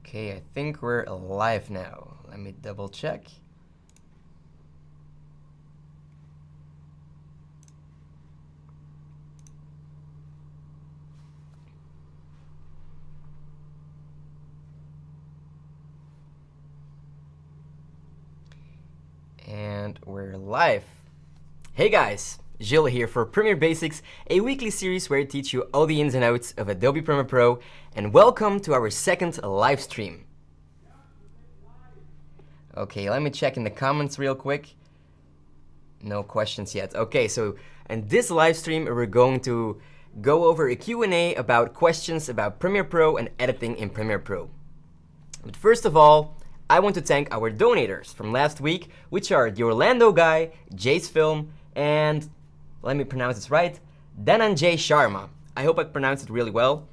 Okay, I think we're live now. Let me double check. And we're live. Hey guys, Gilles here for Premiere Basics, a weekly series where I teach you all the ins and outs of Adobe Premiere Pro, and welcome to our second live stream. Okay, let me check in the comments real quick. No questions yet. Okay, so in this live stream, we're going to go over a Q&A about questions about Premiere Pro and editing in Premiere Pro. But first of all, I want to thank our donators from last week, which are the Orlando guy, Jay's Film, and, let me pronounce this right, Dhananjay Sharma. I hope I pronounced it really well.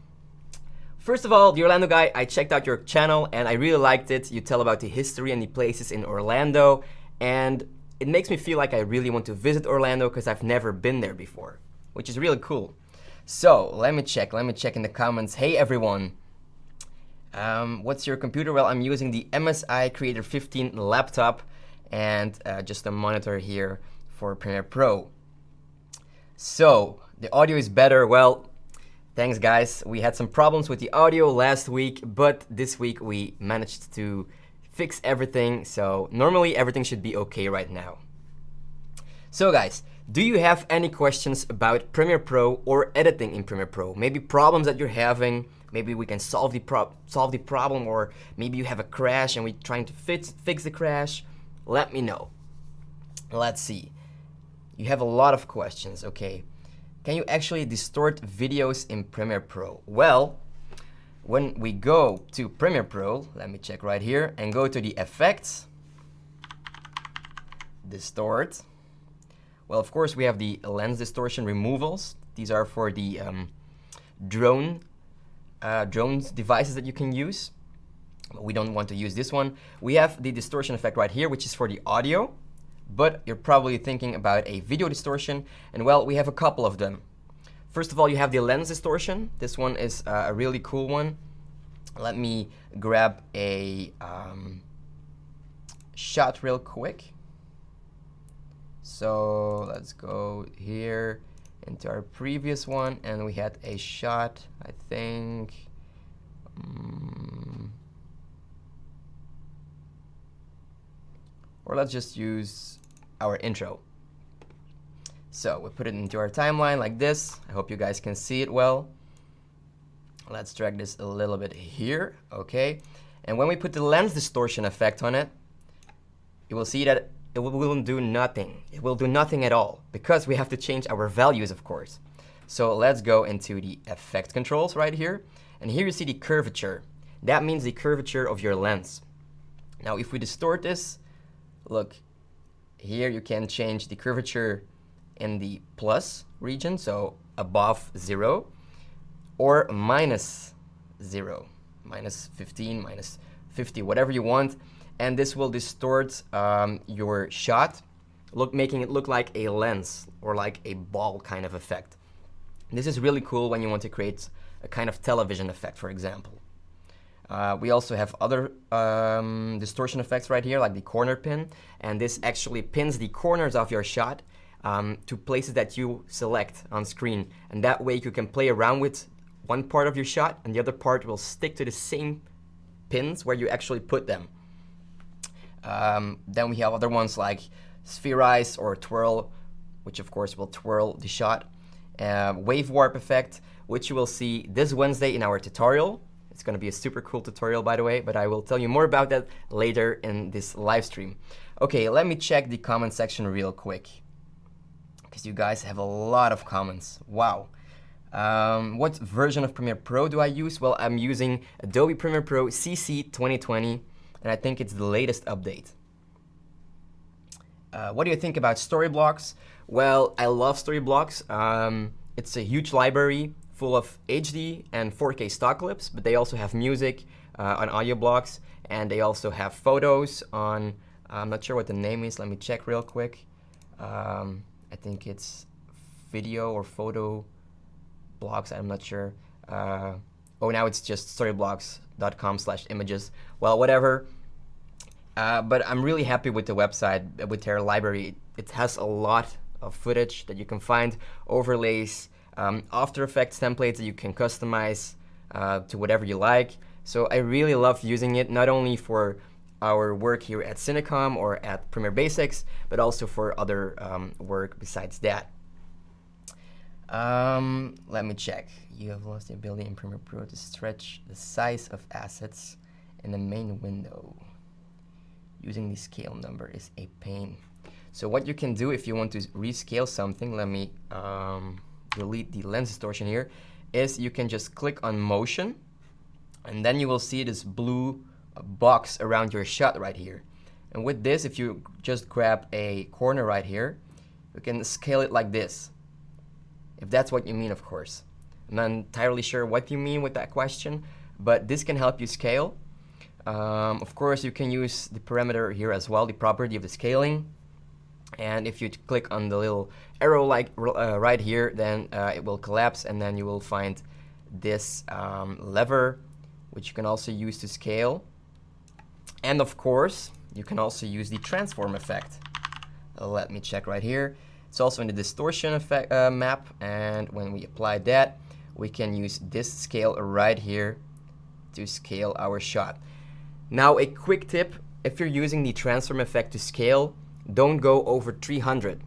First of all, the Orlando guy, I checked out your channel and I really liked it. You tell about the history and the places in Orlando, and it makes me feel like I really want to visit Orlando because I've never been there before, which is really cool. So, let me check in the comments. Hey everyone. What's your computer? Well, I'm using the MSI Creator 15 laptop and just a monitor here for Premiere Pro. So, the audio is better. Well, thanks guys. We had some problems with the audio last week, but this week we managed to fix everything. So, normally everything should be okay right now. So guys, do you have any questions about Premiere Pro or editing in Premiere Pro? Maybe problems that you're having. Maybe we can solve the problem, or maybe you have a crash and we're trying to fix the crash. Let me know. Let's see. You have a lot of questions, okay. Can you actually distort videos in Premiere Pro? Well, when we go to Premiere Pro, let me check right here, and go to the Effects, Distort. Well, of course, we have the lens distortion removals. These are for the drones devices that you can use. We don't want to use this one. We have the distortion effect right here, which is for the audio, but you're probably thinking about a video distortion, and well, we have a couple of them. First of all, you have the lens distortion. This one is a really cool one. Let me grab a shot real quick. So let's go here into our previous one, and we had a shot, I think. Or let's just use our intro. So we put it into our timeline like this. I hope you guys can see it well. Let's drag this a little bit here, okay? And when we put the lens distortion effect on it, you will see that it will do nothing. It will do nothing at all because we have to change our values, of course. So let's go into the effect controls right here. And here you see the curvature. That means the curvature of your lens. Now, if we distort this, look, here you can change the curvature in the plus region, so above 0, or -0, -15, -50, whatever you want. And this will distort your shot, making it look like a lens or like a ball kind of effect. This is really cool when you want to create a kind of television effect, for example. We also have other distortion effects right here, like the corner pin, and this actually pins the corners of your shot to places that you select on screen, and that way you can play around with one part of your shot and the other part will stick to the same pins where you actually put them. Then we have other ones like spherize or twirl, which of course will twirl the shot. Wave warp effect, which you will see this Wednesday in our tutorial. It's going to be a super cool tutorial, by the way, but I will tell you more about that later in this live stream. Okay, let me check the comment section real quick, because you guys have a lot of comments. Wow. What version of Premiere Pro do I use? Well, I'm using Adobe Premiere Pro CC 2020. And I think it's the latest update. What do you think about story blocks? Well, I love story blocks. It's a huge library full of HD and 4K stock clips, but they also have music on audio blocks, and they also have photos on, I'm not sure what the name is. Let me check real quick. I think it's video or photo blocks. I'm not sure. Oh, now it's just storyblocks.com/images. Well, whatever. But I'm really happy with the website, with their library. It has a lot of footage that you can find, overlays, After Effects templates that you can customize to whatever you like. So I really love using it, not only for our work here at Cinecom or at Premiere Basics, but also for other work besides that. Let me check. You have lost the ability in Premiere Pro to stretch the size of assets in the main window. Using the scale number is a pain. So what you can do if you want to rescale something, let me delete the lens distortion here, is you can just click on motion, and then you will see this blue box around your shot right here. And with this, if you just grab a corner right here, you can scale it like this. If that's what you mean, of course. I'm not entirely sure what you mean with that question, but this can help you scale. Of course, you can use the parameter here as well, the property of the scaling. And if you click on the little arrow like right here, then it will collapse, and then you will find this lever, which you can also use to scale. And of course, you can also use the transform effect. Let me check right here. It's also in the distortion effect map, and when we apply that, we can use this scale right here to scale our shot. Now, a quick tip: if you're using the transform effect to scale, don't go over 300,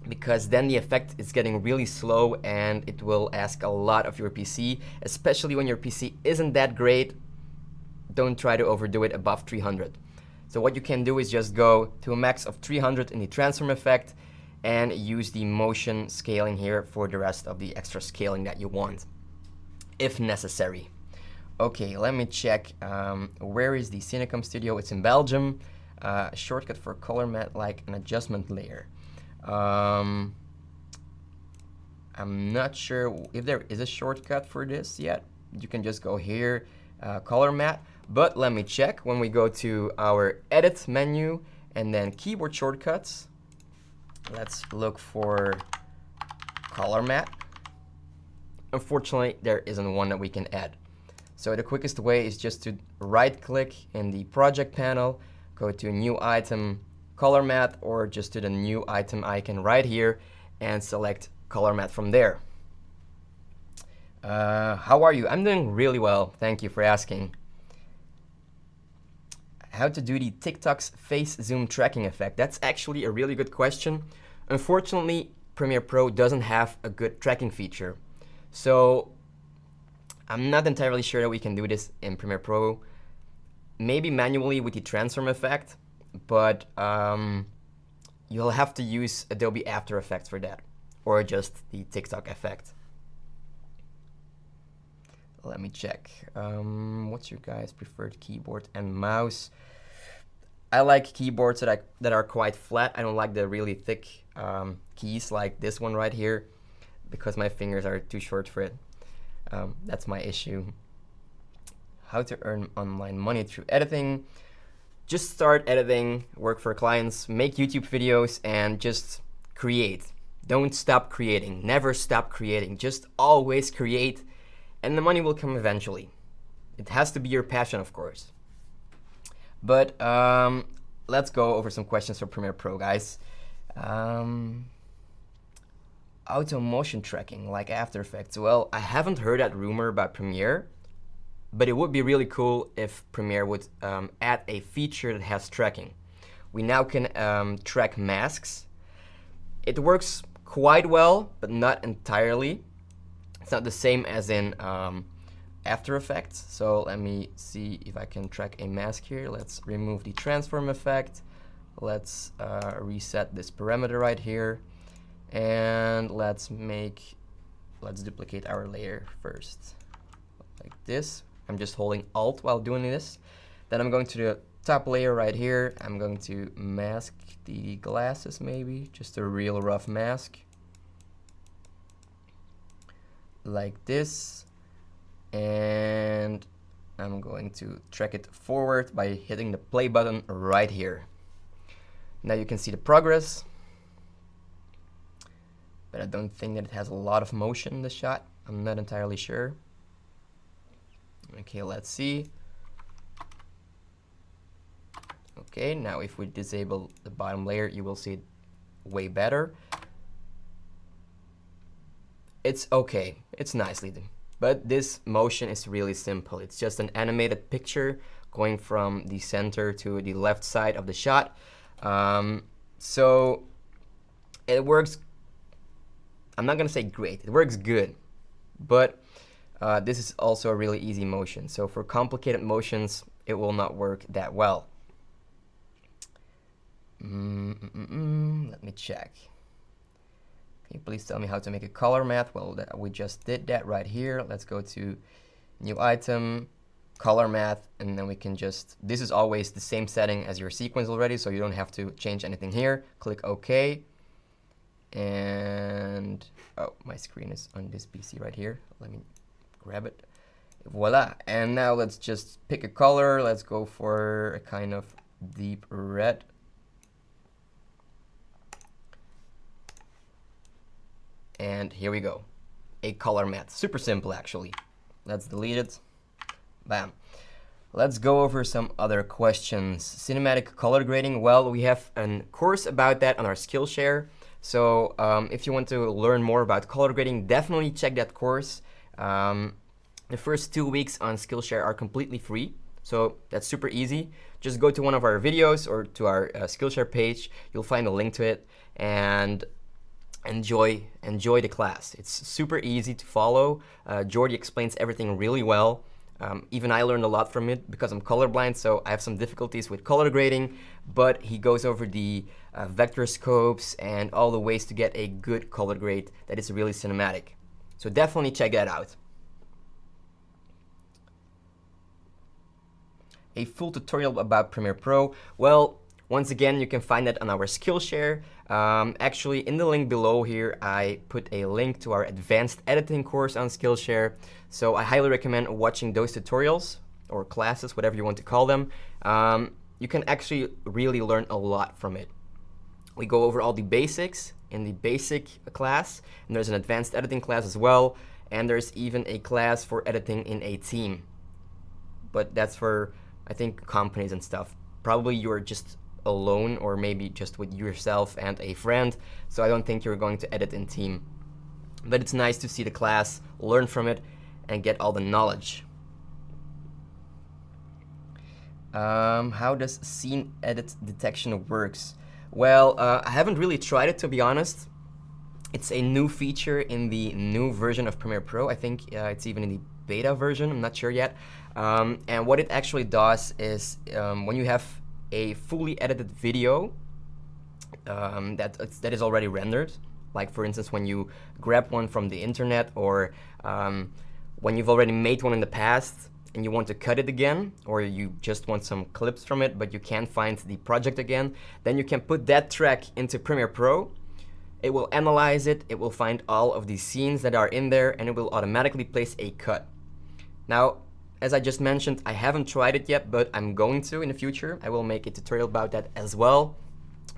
because then the effect is getting really slow and it will ask a lot of your PC, especially when your PC isn't that great. Don't try to overdo it above 300. So what you can do is just go to a max of 300 in the transform effect and use the motion scaling here for the rest of the extra scaling that you want, if necessary. Okay, let me check. Where is the Cinecom studio? It's in Belgium. A shortcut for color matte, like an adjustment layer. I'm not sure if there is a shortcut for this yet. You can just go here, color matte. But let me check. When we go to our edit menu and then keyboard shortcuts, let's look for color matte. Unfortunately, there isn't one that we can add. So the quickest way is just to right click in the project panel, go to new item, color matte, or just to the new item icon right here and select color matte from there. How are you? I'm doing really well. Thank you for asking. How to do the TikTok's face zoom tracking effect? That's actually a really good question. Unfortunately, Premiere Pro doesn't have a good tracking feature. So I'm not entirely sure that we can do this in Premiere Pro. Maybe manually with the transform effect, but you'll have to use Adobe After Effects for that, or just the TikTok effect. Let me check. What's your guys' preferred keyboard and mouse? I like keyboards that are quite flat. I don't like the really thick keys like this one right here, because my fingers are too short for it. That's my issue. How to earn online money through editing? Just start editing, work for clients, make YouTube videos, and just create. Don't stop creating. Never stop creating. Just always create, and the money will come eventually. It has to be your passion, of course. But let's go over some questions for Premiere Pro, guys. Auto motion tracking, like After Effects. Well, I haven't heard that rumor about Premiere, but it would be really cool if Premiere would add a feature that has tracking. We now can track masks. It works quite well, but not entirely. It's not the same as in After Effects. So let me see if I can track a mask here. Let's remove the transform effect. Let's reset this parameter right here. And let's duplicate our layer first, like this. I'm just holding Alt while doing this. Then I'm going to the top layer right here. I'm going to mask the glasses, maybe, just a real rough mask. Like this. And I'm going to track it forward by hitting the play button right here. Now you can see the progress. But I don't think that it has a lot of motion in the shot. I'm not entirely sure. Okay, let's see. Okay, now if we disable the bottom layer, you will see it way better. It's okay, it's nicely done. But this motion is really simple. It's just an animated picture going from the center to the left side of the shot. So it works, I'm not gonna say great, it works good, but this is also a really easy motion. So for complicated motions, it will not work that well. Let me check. Can you please tell me how to make a color math? Well, we just did that right here. Let's go to new item, color math, and then we can just, this is always the same setting as your sequence already, so you don't have to change anything here. Click OK. And, oh, my screen is on this PC right here. Let me grab it. Voila. And now let's just pick a color. Let's go for a kind of deep red. And here we go, a color math. Super simple, actually. Let's delete it. Bam. Let's go over some other questions. Cinematic color grading. Well, we have a course about that on our Skillshare. So if you want to learn more about color grading, definitely check that course. The first 2 weeks on Skillshare are completely free. So that's super easy. Just go to one of our videos or to our Skillshare page. You'll find a link to it. And enjoy the class. It's super easy to follow. Jordi explains everything really well. Even I learned a lot from it because I'm colorblind, so I have some difficulties with color grading, but he goes over the vector scopes and all the ways to get a good color grade that is really cinematic. So definitely check that out. A full tutorial about Premiere Pro. Well, once again, you can find that on our Skillshare. Actually, in the link below here, I put a link to our advanced editing course on Skillshare. So I highly recommend watching those tutorials, or classes, whatever you want to call them. You can actually really learn a lot from it. We go over all the basics in the basic class, and there's an advanced editing class as well, and there's even a class for editing in a team. But that's for, I think, companies and stuff. Probably you're just alone, or maybe just with yourself and a friend, so I don't think you're going to edit in team. But it's nice to see the class, learn from it, and get all the knowledge. How does scene edit detection works? Well, I haven't really tried it, to be honest. It's a new feature in the new version of Premiere Pro. I think it's even in the beta version, I'm not sure yet. And what it actually does is when you have a fully edited video that is already rendered, like for instance when you grab one from the internet, or when you've already made one in the past and you want to cut it again, or you just want some clips from it but you can't find the project again, then you can put that track into Premiere Pro. It will analyze it, it will find all of the scenes that are in there, and it will automatically place a cut. Now, as I just mentioned, I haven't tried it yet, but I'm going to in the future. I will make a tutorial about that as well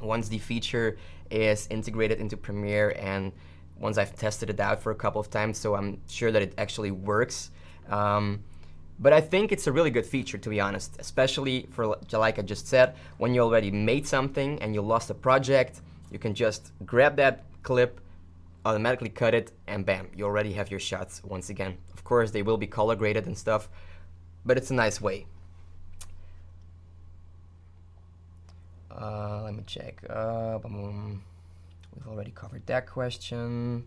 once the feature is integrated into Premiere and once I've tested it out for a couple of times, so I'm sure that it actually works. But I think it's a really good feature, to be honest, especially for, like I just said, when you already made something and you lost a project, you can just grab that clip, automatically cut it, and bam, you already have your shots once again. Of course, they will be color graded and stuff, but it's a nice way. Let me check. We've already covered that question.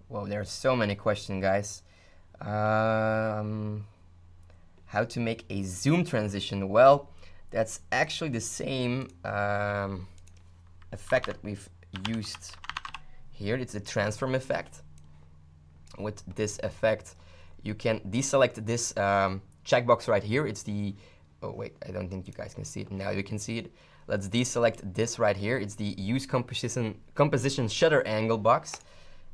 Whoa, there are so many questions, guys. How to make a zoom transition? Well, that's actually the same effect that we've used here. It's a transform effect. With this effect, you can deselect this checkbox right here. It's the, oh wait, I don't think you guys can see it. Now you can see it. Let's deselect this right here. It's the use composition shutter angle box.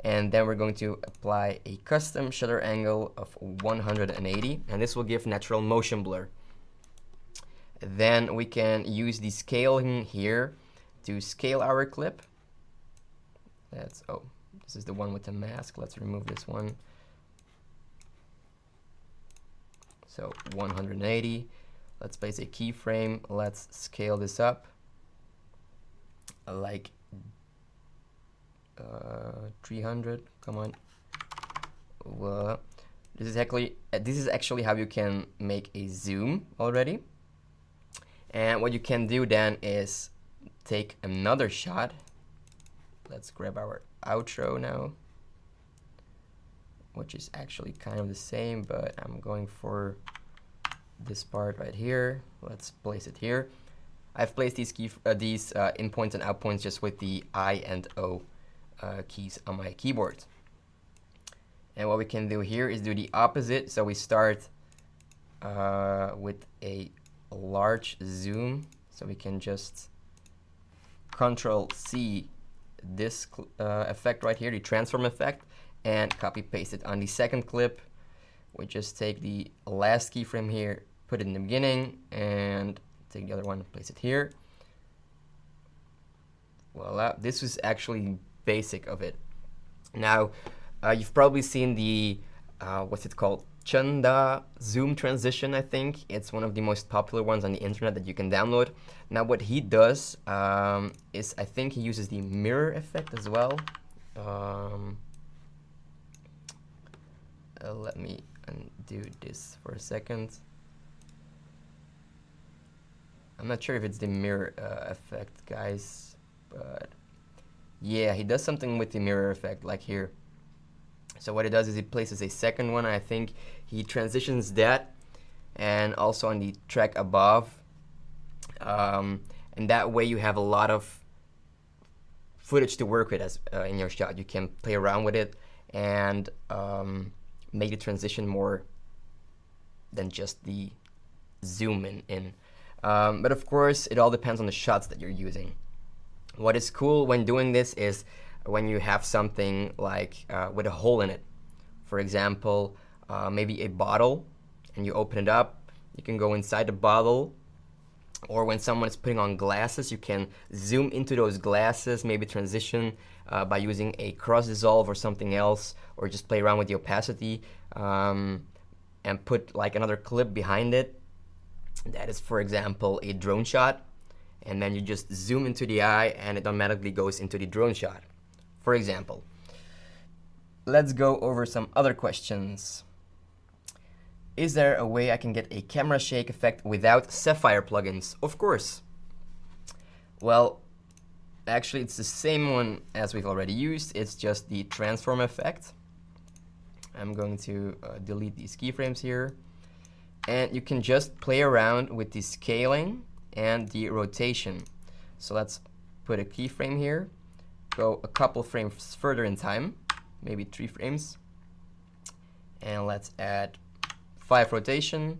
And then we're going to apply a custom shutter angle of 180, and this will give natural motion blur. Then we can use the scaling here to scale our clip. This is the one with the mask. Let's remove this one. So 180. Let's place a keyframe. Let's scale this up like 300. Come on. Well, this is actually how you can make a zoom already. And what you can do then is take another shot. Let's grab our outro now, which is actually kind of the same, but I'm going for this part right here. Let's place it here. I've placed these in points and out points just with the I and O keys on my keyboard. And what we can do here is do the opposite. So we start with a large zoom. So we can just Control-C this effect right here, the transform effect, and copy paste it on the second clip. We just take the last keyframe here, put it in the beginning, and take the other one and place it here. Voila, this was actually basic of it. Now, you've probably seen the, what's it called? Chanda zoom transition, I think. It's one of the most popular ones on the internet that you can download. Now what he does is, I think he uses the mirror effect as well. Let me undo this for a second. I'm not sure if it's the mirror effect, guys, but yeah, he does something with the mirror effect, like here. So what it does is he places a second one. I think he transitions that, and also on the track above. And that way you have a lot of footage to work with as in your shot. You can play around with it and make the transition more than just the zoom in. But of course, it all depends on the shots that you're using. What is cool when doing this is when you have something like with a hole in it. For example, maybe a bottle, and you open it up, you can go inside the bottle. Or when someone is putting on glasses, you can zoom into those glasses, maybe transition by using a cross dissolve or something else, or just play around with the opacity and put like another clip behind it. That is, for example, a drone shot. And then you just zoom into the eye and it automatically goes into the drone shot, for example. Let's go over some other questions. Is there a way I can get a camera shake effect without Sapphire plugins? Of course. Well, actually it's the same one as we've already used. It's just the transform effect. I'm going to delete these keyframes here. And you can just play around with the scaling and the rotation. So let's put a keyframe here, go a couple frames further in time, maybe 3 frames, and let's add 5 rotation,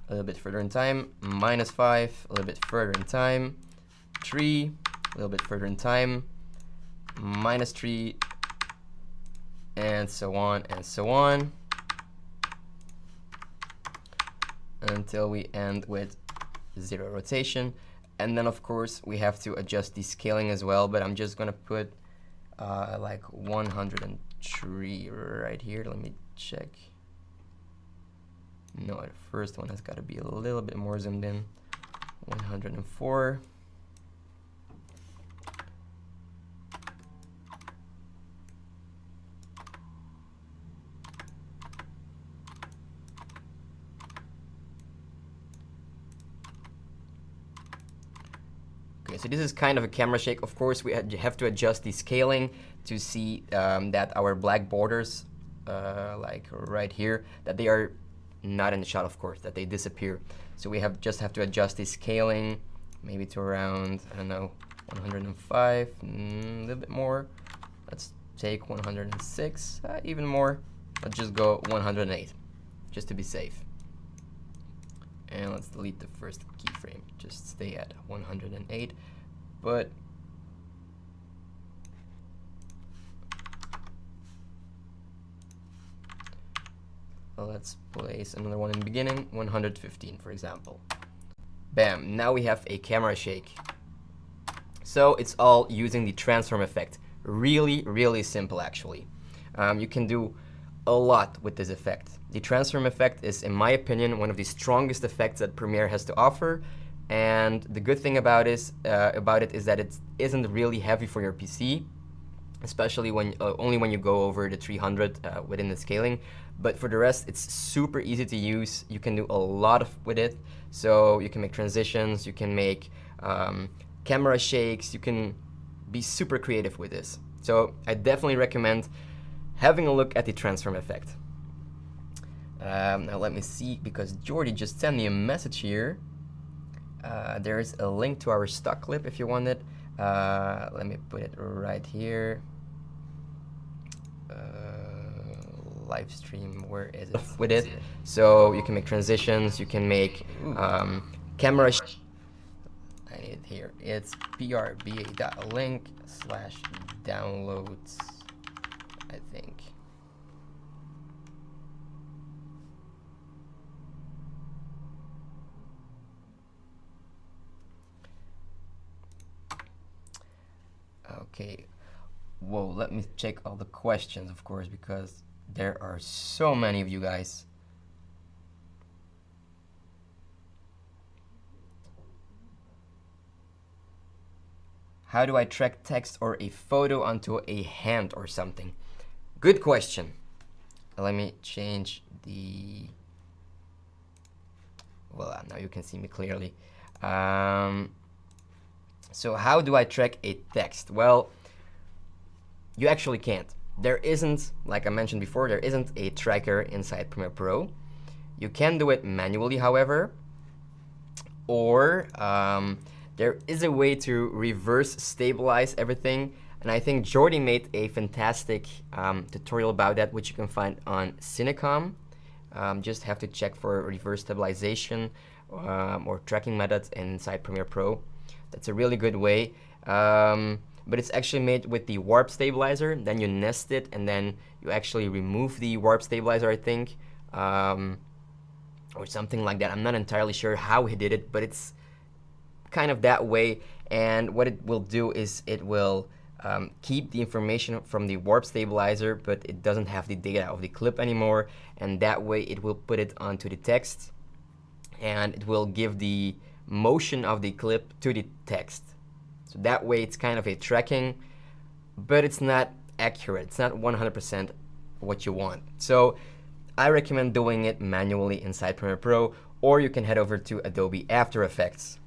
a little bit further in time, -5, a little bit further in time, 3, a little bit further in time, -3, and so on and so on, until we end with 0 rotation. And then of course we have to adjust the scaling as well, but I'm just gonna put like 103 right here. Let me check. No, the first one has got to be a little bit more zoomed in. 104. Okay, so this is kind of a camera shake. Of course, we have to adjust the scaling to see that our black borders, like right here, that they are not in the shot, of course, that they disappear. So we just have to adjust the scaling, maybe to around, I don't know, 105, a little bit more. Let's take 106, even more. Let's just go 108, just to be safe. And let's delete the first keyframe. Just stay at 108, but let's place another one in the beginning, 115, for example. Bam, now we have a camera shake. So it's all using the transform effect. really, really simple actually. You can do a lot with this effect. The transform effect is, in my opinion, one of the strongest effects that Premiere has to offer. And the good thing about it is that it isn't really heavy for your PC, especially when only when you go over the 300 within the scaling. But for the rest, it's super easy to use. You can do a lot with it. So you can make transitions, you can make camera shakes, you can be super creative with this. So I definitely recommend having a look at the transform effect. Now let me see, because Jordy just sent me a message here. There is a link to our stock clip if you want it. Let me put it right here. Live stream, where is it? With it. So you can make transitions, you can make camera. I need it here. It's prba.link/downloads, I think. Okay. Whoa, let me check all the questions, of course, because there are so many of you guys. How do I track text or a photo onto a hand or something? Good question. Let me change the... Well, now you can see me clearly. So how do I track a text? Well, you actually can't. There isn't, like I mentioned before, there isn't a tracker inside Premiere Pro. You can do it manually, however, or there is a way to reverse stabilize everything, and I think Jordy made a fantastic tutorial about that, which you can find on Cinecom. Just have to check for reverse stabilization or tracking methods inside Premiere Pro. That's a really good way. But it's actually made with the warp stabilizer. Then you nest it, and then you actually remove the warp stabilizer, I think, or something like that. I'm not entirely sure how he did it, but it's kind of that way. And what it will do is it will keep the information from the warp stabilizer, but it doesn't have the data of the clip anymore. And that way it will put it onto the text, and it will give the motion of the clip to the text. So that way it's kind of a tracking, but it's not accurate. It's not 100% what you want. So I recommend doing it manually inside Premiere Pro, or you can head over to Adobe After Effects.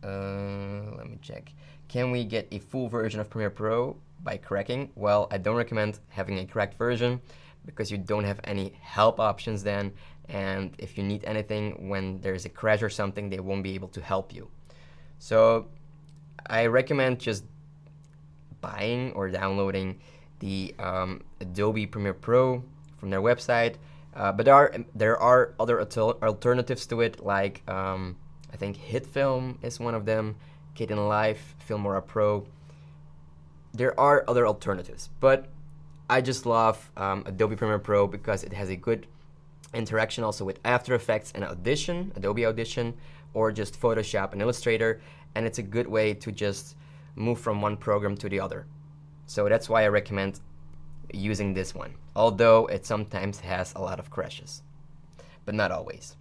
Let me check. Can we get a full version of Premiere Pro by cracking? Well, I don't recommend having a cracked version because you don't have any help options then. And if you need anything when there's a crash or something, they won't be able to help you. So I recommend just buying or downloading the Adobe Premiere Pro from their website. But there are other alternatives to it, like I think HitFilm is one of them, Kdenlive, Filmora Pro. There are other alternatives, but I just love Adobe Premiere Pro because it has a good interaction also with After Effects and Audition, Adobe Audition, or just Photoshop and Illustrator, and it's a good way to just move from one program to the other. So that's why I recommend using this one, although it sometimes has a lot of crashes, but not always.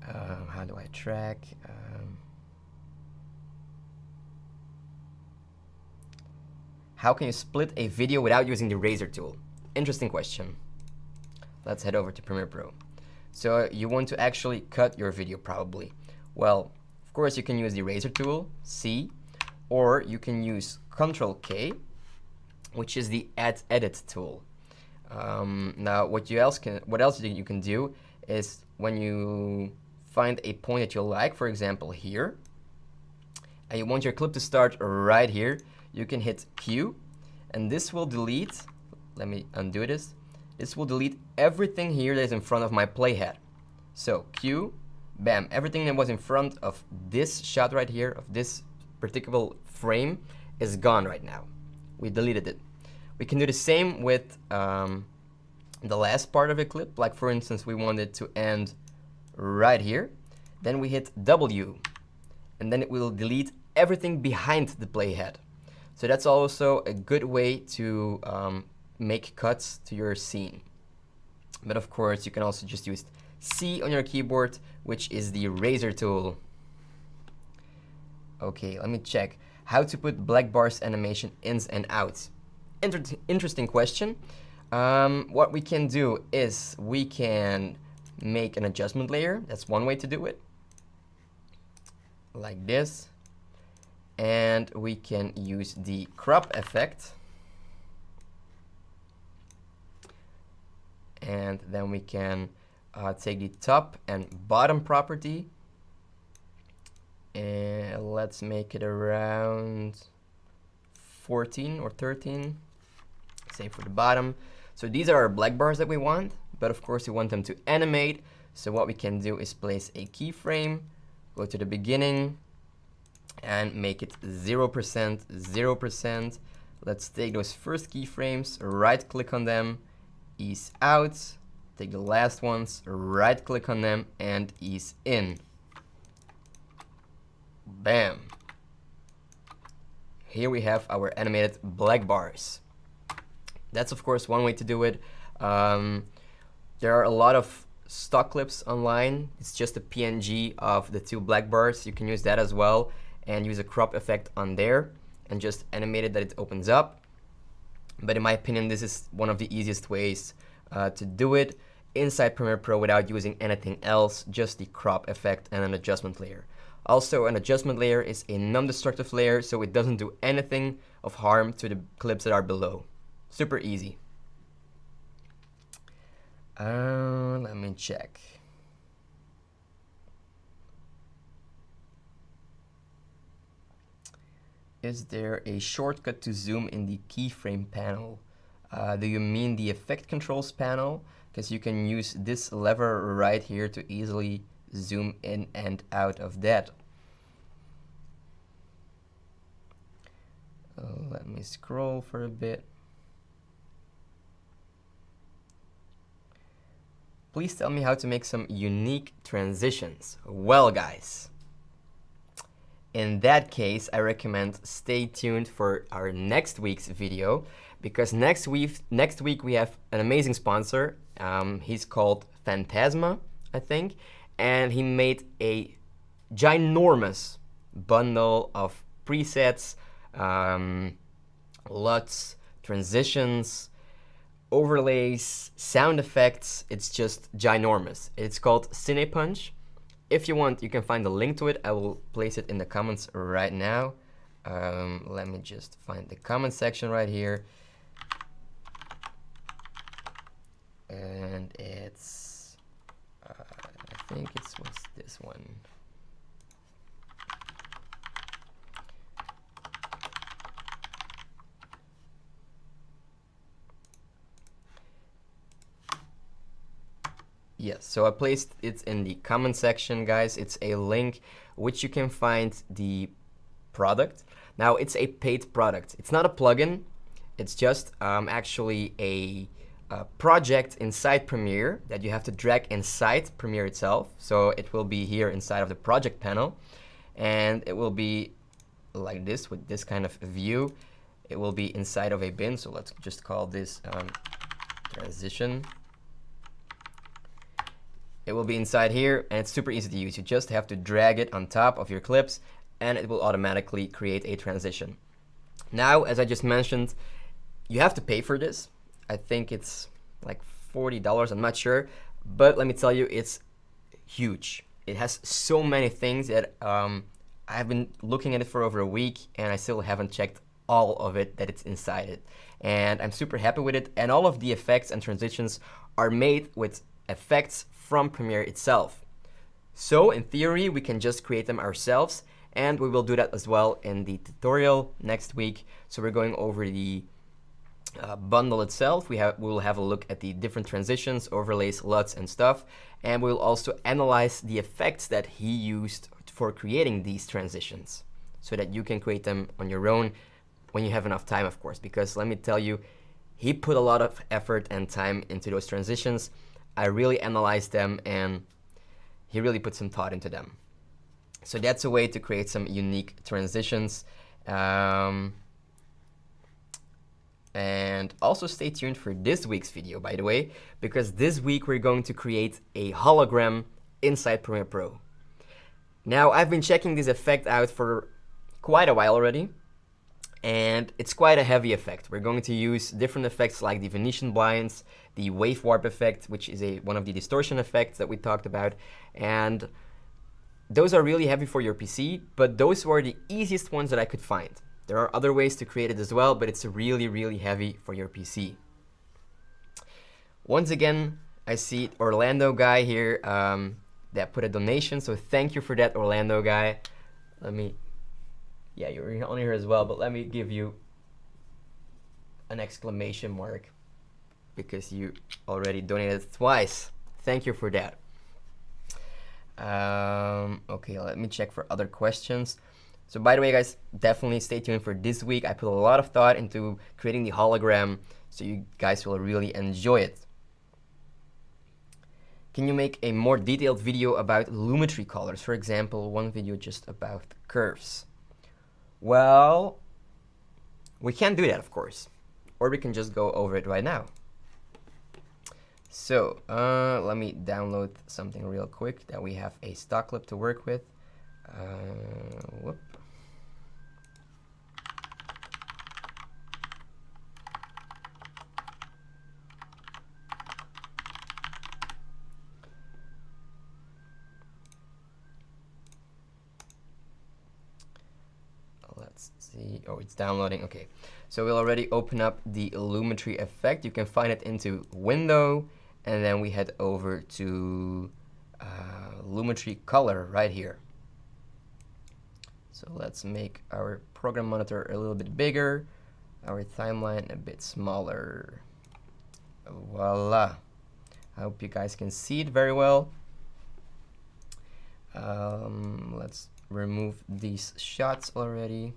How do I track? How can you split a video without using the razor tool? Interesting question. Let's head over to Premiere Pro. So you want to actually cut your video probably. Well, of course you can use the razor tool, C, or you can use Ctrl K, which is the Add Edit tool. Now what else you can do is when you find a point that you like, for example here, and you want your clip to start right here, you can hit Q, and this will delete, let me undo this, this will delete everything here that is in front of my playhead. So Q, bam, everything that was in front of this shot right here, of this particular frame, is gone right now. We deleted it. We can do the same with the last part of a clip, like for instance we want it to end right here. Then we hit W, and then it will delete everything behind the playhead. So that's also a good way to make cuts to your scene. But of course, you can also just use C on your keyboard, which is the razor tool. Okay, let me check. How to put black bars animation ins and outs. Interesting question. What we can do is we can make an adjustment layer. That's one way to do it. Like this. And we can use the crop effect. And then we can take the top and bottom property. And let's make it around 14 or 13, say for the bottom. So these are our black bars that we want, but of course we want them to animate. So what we can do is place a keyframe, go to the beginning, and make it 0%, 0%. Let's take those first keyframes, right click on them, ease out. Take the last ones, right click on them, and ease in. Bam. Here we have our animated black bars. That's of course one way to do it. There are a lot of stock clips online. It's just a PNG of the two black bars. You can use that as well and use a crop effect on there and just animate it that it opens up. But in my opinion, this is one of the easiest ways to do it inside Premiere Pro without using anything else, just the crop effect and an adjustment layer. Also, an adjustment layer is a non-destructive layer, so it doesn't do anything of harm to the clips that are below. Super easy. Let me check. Is there a shortcut to zoom in the keyframe panel? Do you mean the effect controls panel? Because you can use this lever right here to easily zoom in and out of that. Let me scroll for a bit. Please tell me how to make some unique transitions. Well, guys, in that case, I recommend stay tuned for our next week's video, because next week we have an amazing sponsor. He's called Phantasma, I think, and he made a ginormous bundle of presets, LUTs, transitions, overlays, sound effects. It's just ginormous. It's called Cinepunch. If you want, you can find the link to it. I will place it in the comments right now. Let me just find the comment section right here. And it's, I think it was this one. Yes, so I placed it in the comment section, guys. It's a link which you can find the product. Now, it's a paid product. It's not a plugin. It's just actually a project inside Premiere that you have to drag inside Premiere itself. So it will be here inside of the project panel. And it will be like this with this kind of view. It will be inside of a bin. So let's just call this transition. It will be inside here, and it's super easy to use. You just have to drag it on top of your clips, and it will automatically create a transition. Now, as I just mentioned, you have to pay for this. I think it's like $40, I'm not sure. But let me tell you, it's huge. It has so many things that I've been looking at it for over a week, and I still haven't checked all of it that it's inside it. And I'm super happy with it. And all of the effects and transitions are made with effects from Premiere itself. So in theory, we can just create them ourselves, and we will do that as well in the tutorial next week. So we're going over the bundle itself. We will have a look at the different transitions, overlays, LUTs, and stuff, and we'll also analyze the effects that he used for creating these transitions, so that you can create them on your own when you have enough time, of course, because let me tell you, he put a lot of effort and time into those transitions. I really analyzed them, and he really put some thought into them. So that's a way to create some unique transitions. And also stay tuned for this week's video, by the way, because this week we're going to create a hologram inside Premiere Pro. Now, I've been checking this effect out for quite a while already, and it's quite a heavy effect. We're going to use different effects like the Venetian blinds, the wave warp effect, which is one of the distortion effects that we talked about, and those are really heavy for your PC, but those were the easiest ones that I could find. There are other ways to create it as well, but it's really, really heavy for your PC. Once again, I see Orlando guy here that put a donation, so thank you for that, Orlando guy. Yeah, you're on here as well, but let me give you an exclamation mark because you already donated twice. Thank you for that. Okay, let me check for other questions. So by the way, guys, definitely stay tuned for this week. I put a lot of thought into creating the hologram, so you guys will really enjoy it. Can you make a more detailed video about Lumetri colors? For example, one video just about curves. Well, we can do that, of course. Or we can just go over it right now. So, let me download something real quick that we have a stock clip to work with. Whoop. Let's see. Oh, it's downloading. Okay. So we'll already open up the Lumetri effect. You can find it into Window, and then we head over to Lumetri Color right here. So let's make our program monitor a little bit bigger, our timeline a bit smaller. Voila. I hope you guys can see it very well. Let's remove these shots already.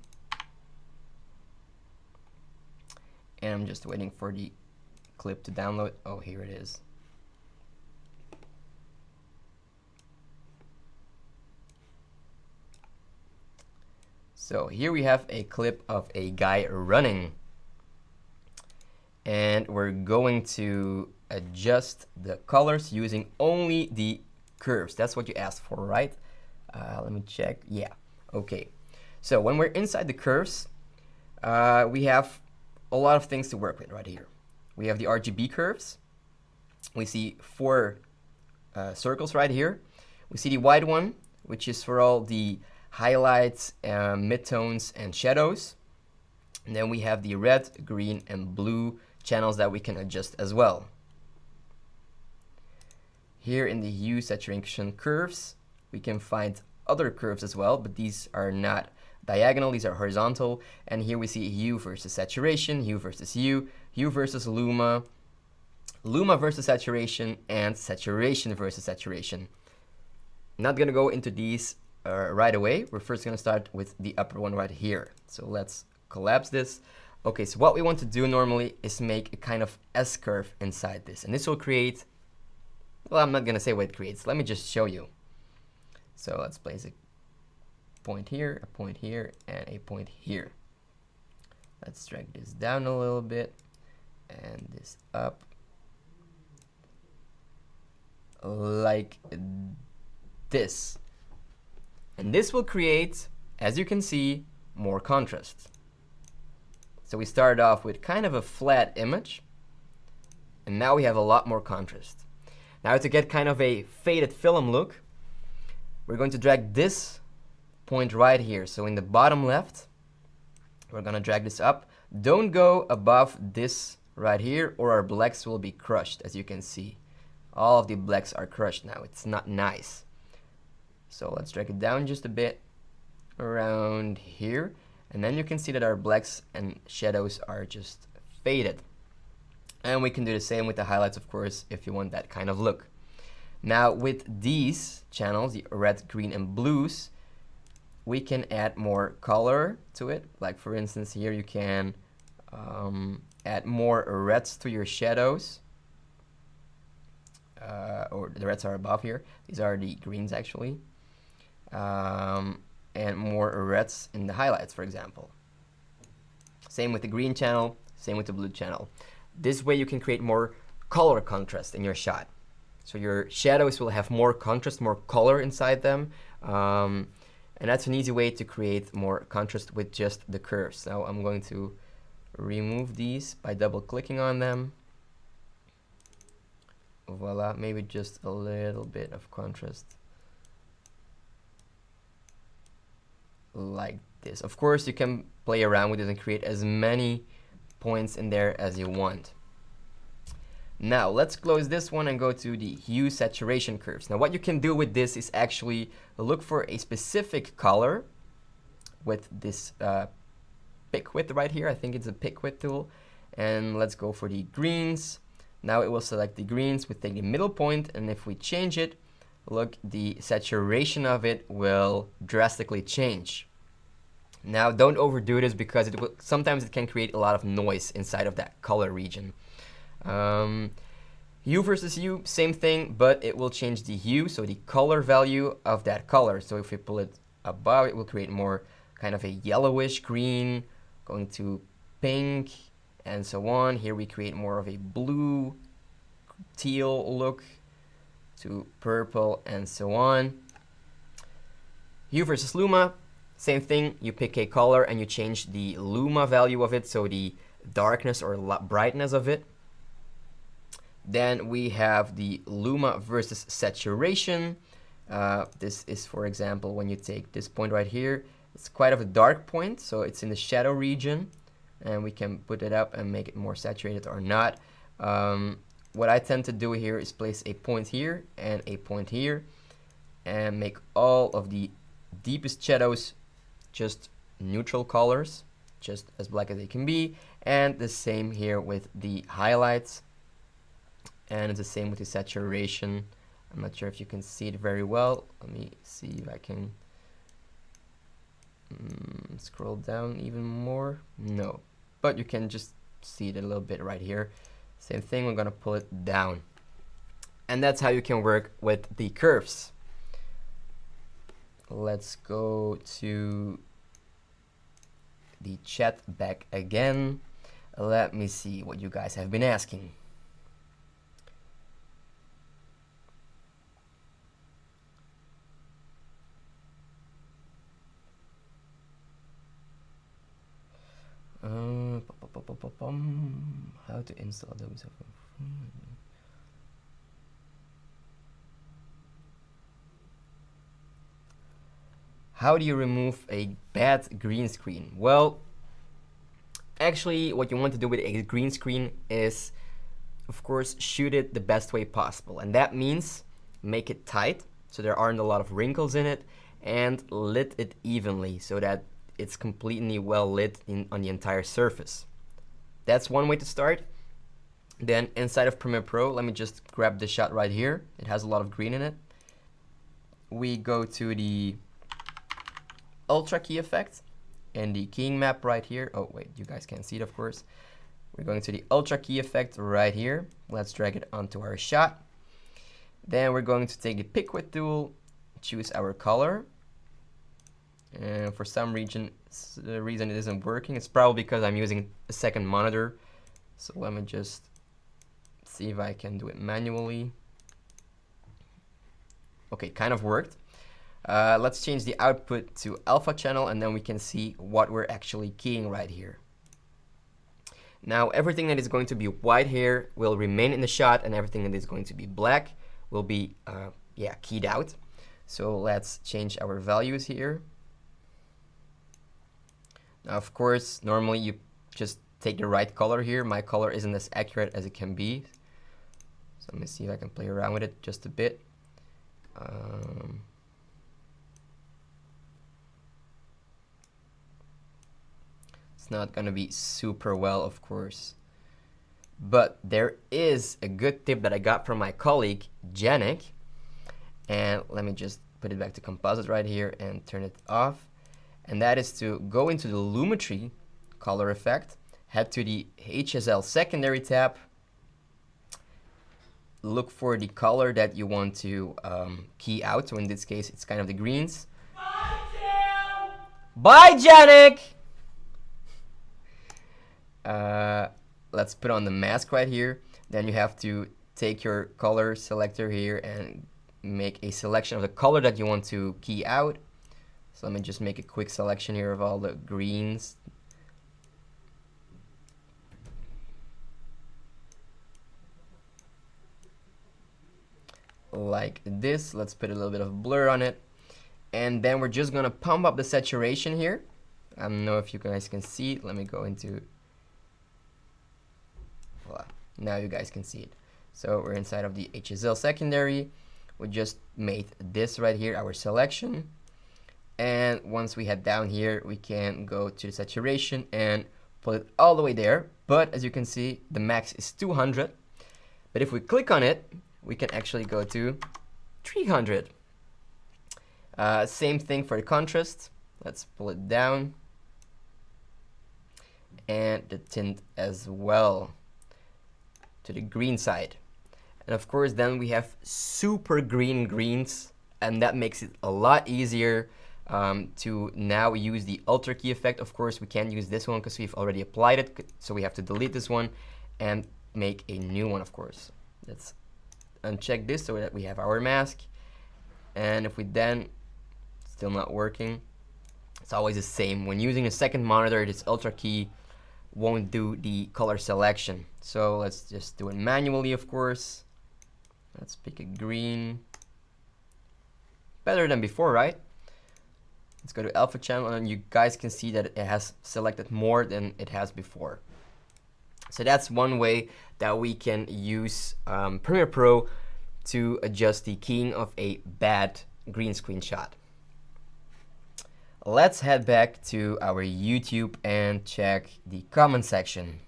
And I'm just waiting for the clip to download. Oh, here it is. So here we have a clip of a guy running. And we're going to adjust the colors using only the curves. That's what you asked for, right? Let me check. Yeah. Okay. So when we're inside the curves, we have a lot of things to work with right here. We have the RGB curves. We see 4 circles right here. We see the white one, which is for all the highlights, midtones, and shadows. And then we have the red, green, and blue channels that we can adjust as well. Here in the hue saturation curves, we can find other curves as well, but these are not diagonal, these are horizontal. And here we see hue versus saturation, hue versus hue, hue versus luma, luma versus saturation, and saturation versus saturation. Not gonna go into these right away. We're first gonna start with the upper one right here. So let's collapse this. Okay, so what we want to do normally is make a kind of S-curve inside this. And this will create, well, I'm not gonna say what it creates. Let me just show you. So let's place a point here, and a point here. Let's drag this down a little bit and this up like this. And this will create, as you can see, more contrast. So we started off with kind of a flat image, and now we have a lot more contrast. Now to get kind of a faded film look, we're going to drag this point right here. So in the bottom left, we're gonna drag this up. Don't go above this right here or our blacks will be crushed. As you can see, all of the blacks are crushed now. It's not nice. So let's drag it down just a bit around here. And then you can see that our blacks and shadows are just faded. And we can do the same with the highlights, of course, if you want that kind of look. Now with these channels, the red, green, and blues, we can add more color to it. Like for instance, here you can add more reds to your shadows. Or the reds are above here. These are the greens actually. and more reds in the highlights, for example. Same with the green channel, same with the blue channel. This way you can create more color contrast in your shot. So your shadows will have more contrast, more color inside them. And that's an easy way to create more contrast with just the curves. Now I'm going to remove these by double clicking on them. Voila, maybe just a little bit of contrast. Like this. Of course, you can play around with it and create as many points in there as you want. Now, let's close this one and go to the hue saturation curves. Now, what you can do with this is actually look for a specific color with this pick width right here. I think it's a pick width tool. And let's go for the greens. Now it will select the greens. We take the middle point, and if we change it, look, the saturation of it will drastically change. Now, don't overdo this because sometimes it can create a lot of noise inside of that color region. Hue versus hue, same thing, but it will change the hue, so the color value of that color. So if we pull it above, it will create more kind of a yellowish green, going to pink, and so on. Here we create more of a blue, teal look, to purple, and so on. Hue versus Luma, same thing. You pick a color and you change the Luma value of it, so the darkness or brightness of it. Then we have the Luma versus saturation. This is, for example, when you take this point right here, it's quite of a dark point, so it's in the shadow region, and we can put it up and make it more saturated or not. What I tend to do here is place a point here and a point here, and make all of the deepest shadows just neutral colors, just as black as they can be, and the same here with the highlights. And it's the same with the saturation. I'm not sure if you can see it very well. Let me see if I can scroll down even more. No, but you can just see it a little bit right here. Same thing, we're gonna pull it down. And that's how you can work with the curves. Let's go to the chat back again. Let me see what you guys have been asking. How to install Adobe software. How do you remove a bad green screen? Well, actually what you want to do with a green screen is, of course, shoot it the best way possible. And that means make it tight so there aren't a lot of wrinkles in it, and lit it evenly so that it's completely well lit on the entire surface. That's one way to start. Then inside of Premiere Pro, let me just grab the shot right here. It has a lot of green in it. We go to the Ultra key effect and the keying map right here. Oh wait, you guys can't see it, of course. We're going to the Ultra key effect right here. Let's drag it onto our shot. Then we're going to take the pick width tool, choose our color. And for some reason it isn't working. It's probably because I'm using a second monitor. So let me just see if I can do it manually. Okay, kind of worked. Let's change the output to alpha channel, and then we can see what we're actually keying right here. Now everything that is going to be white here will remain in the shot, and everything that is going to be black will be keyed out. So let's change our values here. Now, of course, normally you just take the right color here. My color isn't as accurate as it can be. So let me see if I can play around with it just a bit. It's not going to be super well, of course. But there is a good tip that I got from my colleague, Janik. And let me just put it back to composite right here and turn it off. And that is to go into the Lumetri Color effect, head to the HSL secondary tab, look for the color that you want to key out. So in this case, it's kind of the greens. Bye, Janik! Let's put on the mask right here. Then you have to take your color selector here and make a selection of the color that you want to key out. So let me just make a quick selection here of all the greens. Like this. Let's put a little bit of blur on it. And then we're just gonna pump up the saturation here. I don't know if you guys can see it. Let me go into, voila. Now you guys can see it. So we're inside of the HSL secondary. We just made this right here, our selection. And once we head down here, we can go to the saturation and put it all the way there. But as you can see, the max is 200. But if we click on it, we can actually go to 300. Same thing for the contrast. Let's pull it down. And the tint as well to the green side. And of course, then we have super green greens, and that makes it a lot easier to now use the Alter key effect. Of course, we can't use this one because we've already applied it, so we have to delete this one and make a new one, of course. Let's uncheck this so that we have our mask. And if we then, still not working, it's always the same. When using a second monitor, this Alter key won't do the color selection. So let's just do it manually, of course. Let's pick a green. Better than before, right? Let's go to alpha channel, and you guys can see that it has selected more than it has before. So that's one way that we can use Premiere Pro to adjust the keying of a bad green screen shot. Let's head back to our YouTube and check the comment section.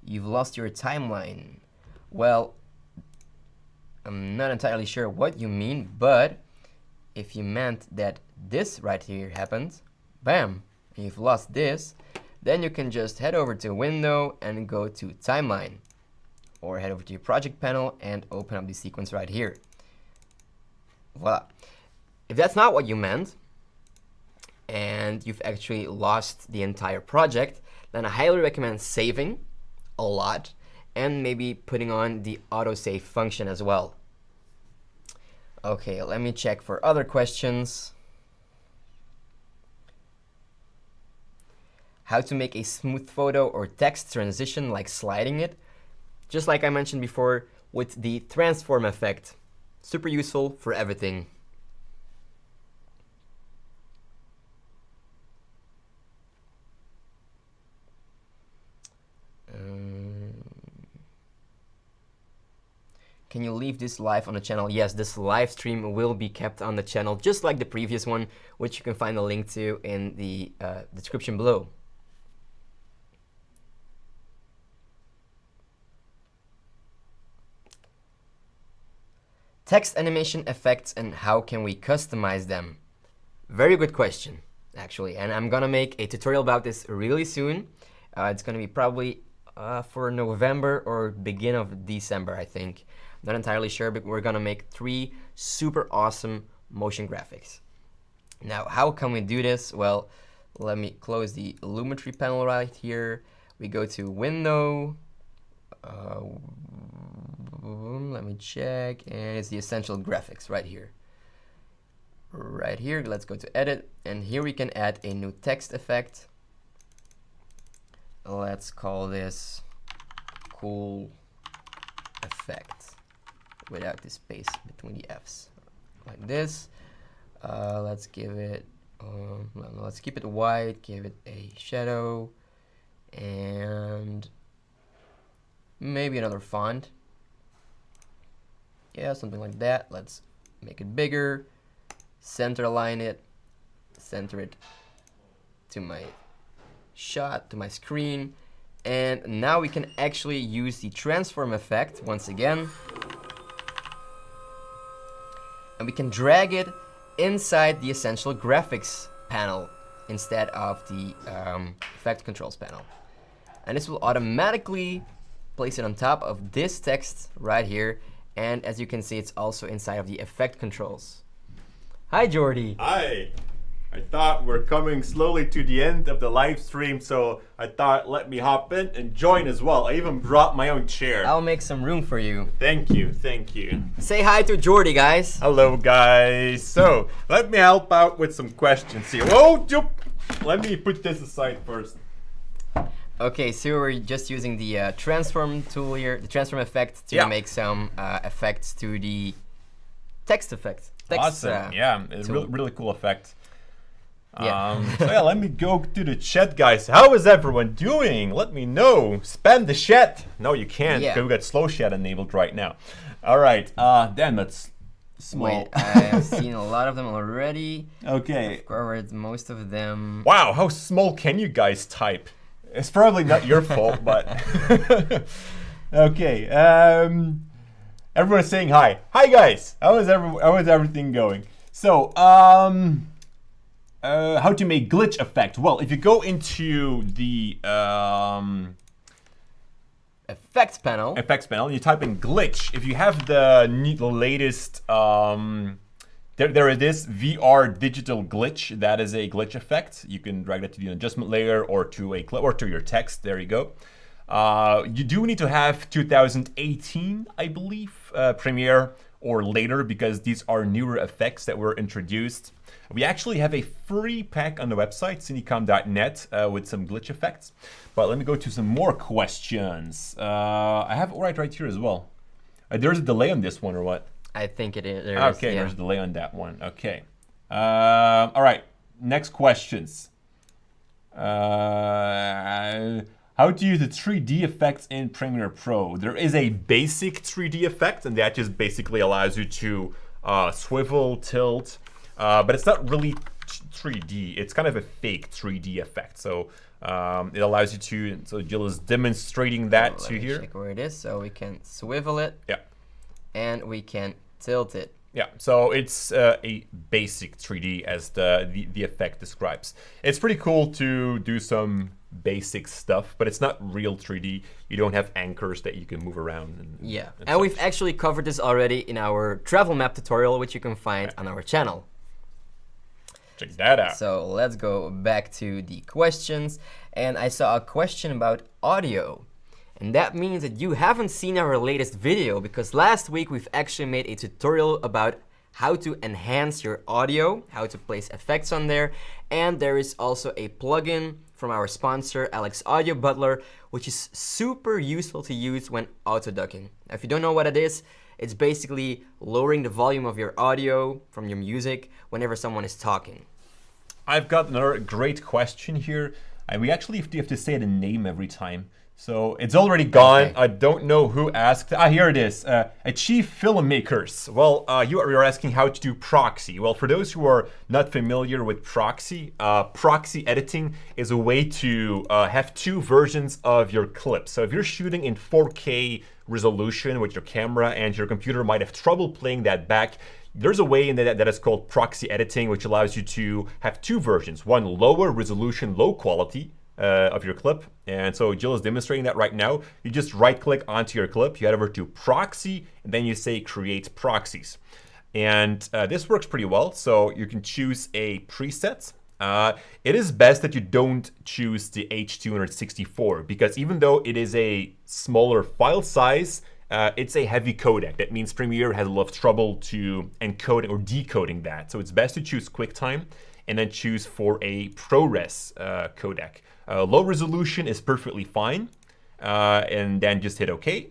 You've lost your timeline. Well, I'm not entirely sure what you mean, but if you meant that this right here happened, bam, and you've lost this, then you can just head over to Window and go to Timeline. Or head over to your project panel and open up the sequence right here. Voila. If that's not what you meant, and you've actually lost the entire project, then I highly recommend saving a lot and maybe putting on the autosave function as well. Okay, let me check for other questions. How to make a smooth photo or text transition, like sliding it. Just like I mentioned before with the transform effect. Super useful for everything. Can you leave this live on the channel? Yes, this live stream will be kept on the channel, just like the previous one, which you can find a link to in the description below. Text animation effects and how can we customize them? Very good question, actually. And I'm gonna make a tutorial about this really soon. It's gonna be probably for November or beginning of December, I think. Not entirely sure, but we're gonna make 3 super awesome motion graphics. Now, how can we do this? Well, let me close the Lumetri panel right here. We go to Window. Let me check, and it's the essential graphics right here. Right here, let's go to Edit, and here we can add a new text effect. Let's call this cool effect without the space between the F's, like this. Let's give it, let's keep it white, give it a shadow, and maybe another font. Yeah, something like that. Let's make it bigger, center line it, center it to my shot, to my screen, and now we can actually use the transform effect once again, and we can drag it inside the essential graphics panel instead of the effect controls panel, and this will automatically place it on top of this text right here. And as you can see, it's also inside of the effect controls. Hi, Jordy. Hi. I thought we're coming slowly to the end of the live stream, so I thought let me hop in and join as well. I even brought my own chair. I'll make some room for you. Thank you, thank you. Say hi to Jordy, guys. Hello, guys. So, let me help out with some questions here. Whoa, let me put this aside first. Okay, so we're just using the transform tool here, the transform effect, to make some effects to the text effect. Awesome, yeah, it's a really cool effect. So yeah, let me go to the chat, guys. How is everyone doing? Let me know. Spam the chat. No, you can't, because we got slow chat enabled right now. All right, then let's small. Wait, I've seen a lot of them already. Okay. I've covered most of them. Wow, how small can you guys type? It's probably not your fault, but okay. Everyone's saying hi. Hi, guys. How is everything going? So, how to make glitch effect? Well, if you go into the effects panel, and you type in glitch, if you have the latest, there it is, VR digital glitch. That is a glitch effect. You can drag that to the adjustment layer or to a clip or to your text. There you go. You do need to have 2018, I believe, Premiere or later, because these are newer effects that were introduced. We actually have a free pack on the website, cinecom.net, with some glitch effects. But let me go to some more questions. I have right here as well. There's a delay on this one, or what? I think it is. Okay, there's a delay on that one. Okay. All right, next questions. How to use the 3D effects in Premiere Pro. There is a basic 3D effect, and that just basically allows you to swivel, tilt, but it's not really 3D. It's kind of a fake 3D effect. So it allows you to, so Jill is demonstrating that to here. Check where it is, so we can swivel it. Yeah. And we can tilt it. Yeah, so it's a basic 3D as the effect describes. It's pretty cool to do some basic stuff, but it's not real 3D. You don't have anchors that you can move around. And we've actually covered this already in our travel map tutorial, which you can find on our channel. Check that out. So let's go back to the questions. And I saw a question about audio. And that means that you haven't seen our latest video, because last week we've actually made a tutorial about how to enhance your audio, how to place effects on there. And there is also a plugin from our sponsor, Alex Audio Butler, which is super useful to use when auto-ducking. Now, if you don't know what it is, it's basically lowering the volume of your audio from your music whenever someone is talking. I've got another great question here. And we actually have to say the name every time. So it's already gone. Okay. I don't know who asked. Here it is. Achieve Filmmakers. Well, you're asking how to do Proxy. Well, for those who are not familiar with Proxy, Proxy editing is a way to have two versions of your clip. So if you're shooting in 4K resolution with your camera and your computer might have trouble playing that back, there's a way in that is called proxy editing, which allows you to have two versions. One lower resolution, low quality, of your clip. And so Jill is demonstrating that right now. You just right click onto your clip, you head over to proxy, and then you say create proxies. And this works pretty well. So you can choose a preset. It is best that you don't choose the H264, because even though it is a smaller file size, it's a heavy codec. That means Premiere has a lot of trouble to encoding or decoding that. So it's best to choose QuickTime and then choose for a ProRes codec. Low resolution is perfectly fine, and then just hit OK,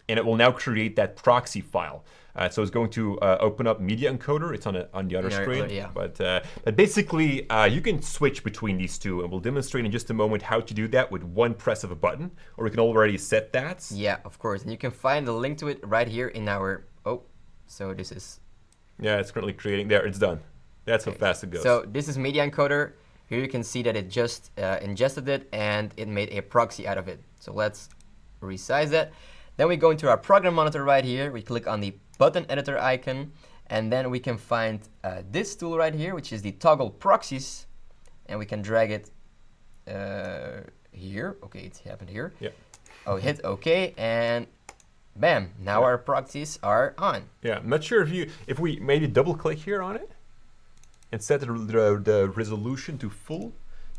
and it will now create that proxy file. So it's going to open up Media Encoder. It's on the other screen, but basically you can switch between these two, and we'll demonstrate in just a moment how to do that with one press of a button, or we can already set that. Yeah, of course, and you can find the link to it right here in our, so this is... Yeah, it's currently creating, there, it's done. That's how fast it goes. So this is Media Encoder. Here you can see that it just ingested it and it made a proxy out of it. So let's resize that. Then we go into our program monitor right here. We click on the button editor icon, and then we can find this tool right here, which is the toggle proxies, and we can drag it here. Okay, it's happened here. Yep. Oh, hit OK, and bam, now our proxies are on. Yeah, I'm not sure if we maybe double click here on it and set the resolution to full,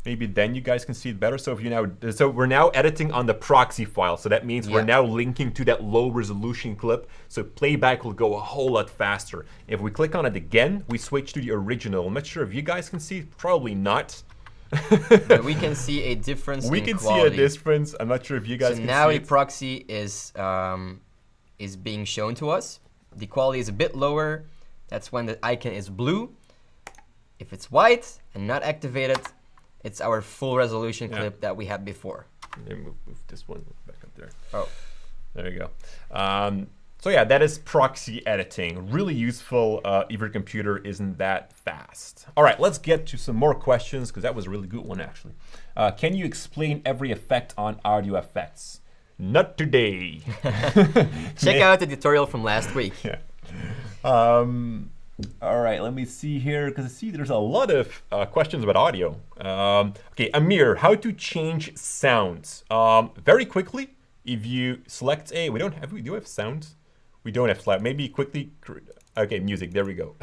maybe then you guys can see it better. So if you now, so we're now editing on the proxy file. So that means we're now linking to that low resolution clip. So playback will go a whole lot faster. If we click on it again, we switch to the original. I'm not sure if you guys can see, probably not. But we can see a difference. We can see a difference. I'm not sure if you guys can see it. So now a proxy is being shown to us. The quality is a bit lower. That's when the icon is blue. If it's white and not activated, it's our full resolution clip that we had before. Let me move this one back up there. Oh, there you go. So yeah, that is proxy editing. Really useful if your computer isn't that fast. All right, let's get to some more questions because that was a really good one actually. Can you explain every effect on audio effects? Not today. Check out the tutorial from last week. Yeah. All right, let me see here because I see there's a lot of questions about audio. Okay, Amir, how to change sounds? Very quickly, if you select we do have sounds? We don't have slap. Maybe quickly. Okay, music. There we go.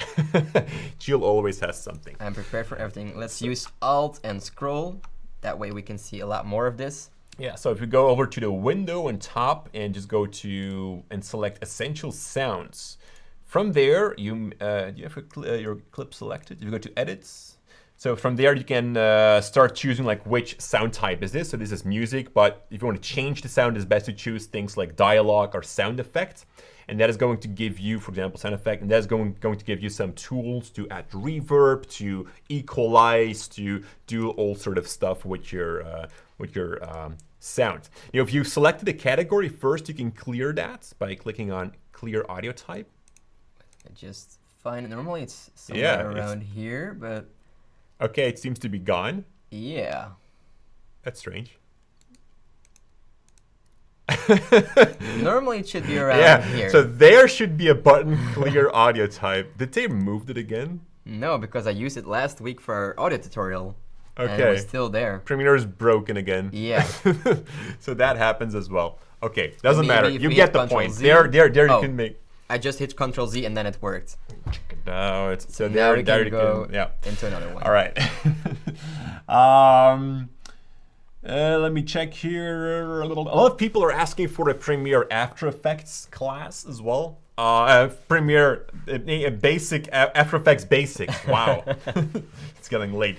Jill always has something. I'm prepared for everything. Let's use Alt and scroll. That way we can see a lot more of this. Yeah. So if you go over to the window on top and just go to and select Essential Sounds. From there, you have your clip selected. You go to Edits. So from there, you can start choosing like which sound type is this. So this is music, but if you want to change the sound, it's best to choose things like dialogue or sound effect. And that is going to give you, for example, sound effect, and that's going to give you some tools to add reverb, to equalize, to do all sort of stuff with your sound. You know, if you selected a category first, you can clear that by clicking on Clear Audio Type. I just find it. Normally it's somewhere around here, but okay, it seems to be gone. Yeah, that's strange. Normally it should be around here. So there should be a button, Clear Audio Type. Did they remove it again? No, because I used it last week for our audio tutorial. Okay. And it was still there. Premiere is broken again. Yeah. So that happens as well. Okay, doesn't matter. You get the point. There you can make. I just hit Ctrl Z and then it worked. No, it's so now there we can go yeah. into another one. All right. Let me check here a little. A lot of people are asking for a Premiere After Effects class as well. Premiere Basic After Effects Basics. Wow, it's getting late.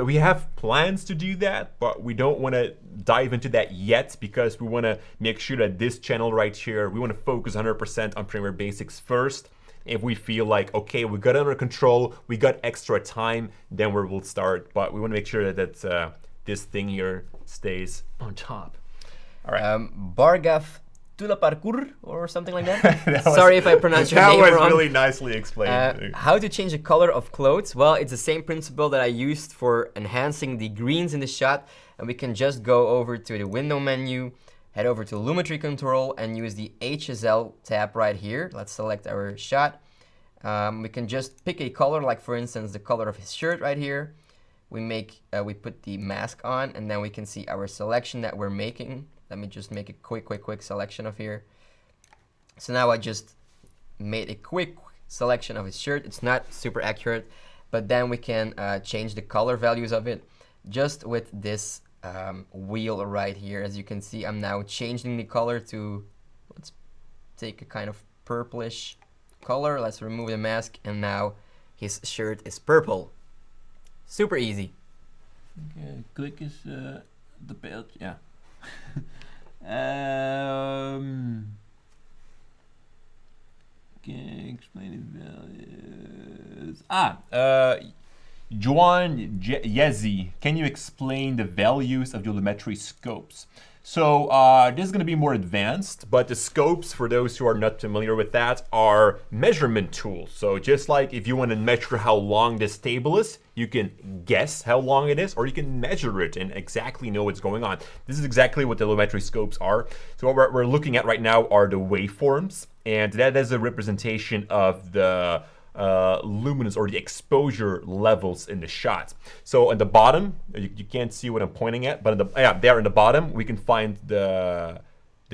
We have plans to do that, but we don't want to dive into that yet because we want to make sure that this channel right here, we want to focus 100% on Premiere Basics first. If we feel like, okay, we got it under control, we got extra time, then we'll start. But we want to make sure that this thing here stays on top. All right. Bargav Tula Parkour or something like that. Sorry if I pronounced your name wrong. That was wrong. really nicely explained. How to change the color of clothes? Well, it's the same principle that I used for enhancing the greens in the shot. And we can just go over to the window menu, head over to Lumetri Control and use the HSL tab right here. Let's select our shot. We can just pick a color, like for instance, the color of his shirt right here. We put the mask on and then we can see our selection that we're making. Let me just make a quick selection of here. So now I just made a quick selection of his shirt. It's not super accurate, but then we can change the color values of it just with this wheel right here. As you can see, I'm now changing the color to, let's take a kind of purplish color. Let's remove the mask and now his shirt is purple. Super easy. Okay, click is the belt, yeah. Okay, explain the values. Juan Yezi, can you explain the values of your Lumetri scopes? So this is going to be more advanced, but the scopes, for those who are not familiar with that, are measurement tools. So just like if you want to measure how long this table is, you can guess how long it is, or you can measure it and exactly know what's going on. This is exactly what the Lumetri scopes are. So what we're looking at right now are the waveforms, and that is a representation of the luminance or the exposure levels in the shot. So on the bottom, you can't see what I'm pointing at, but there in the bottom, we can find the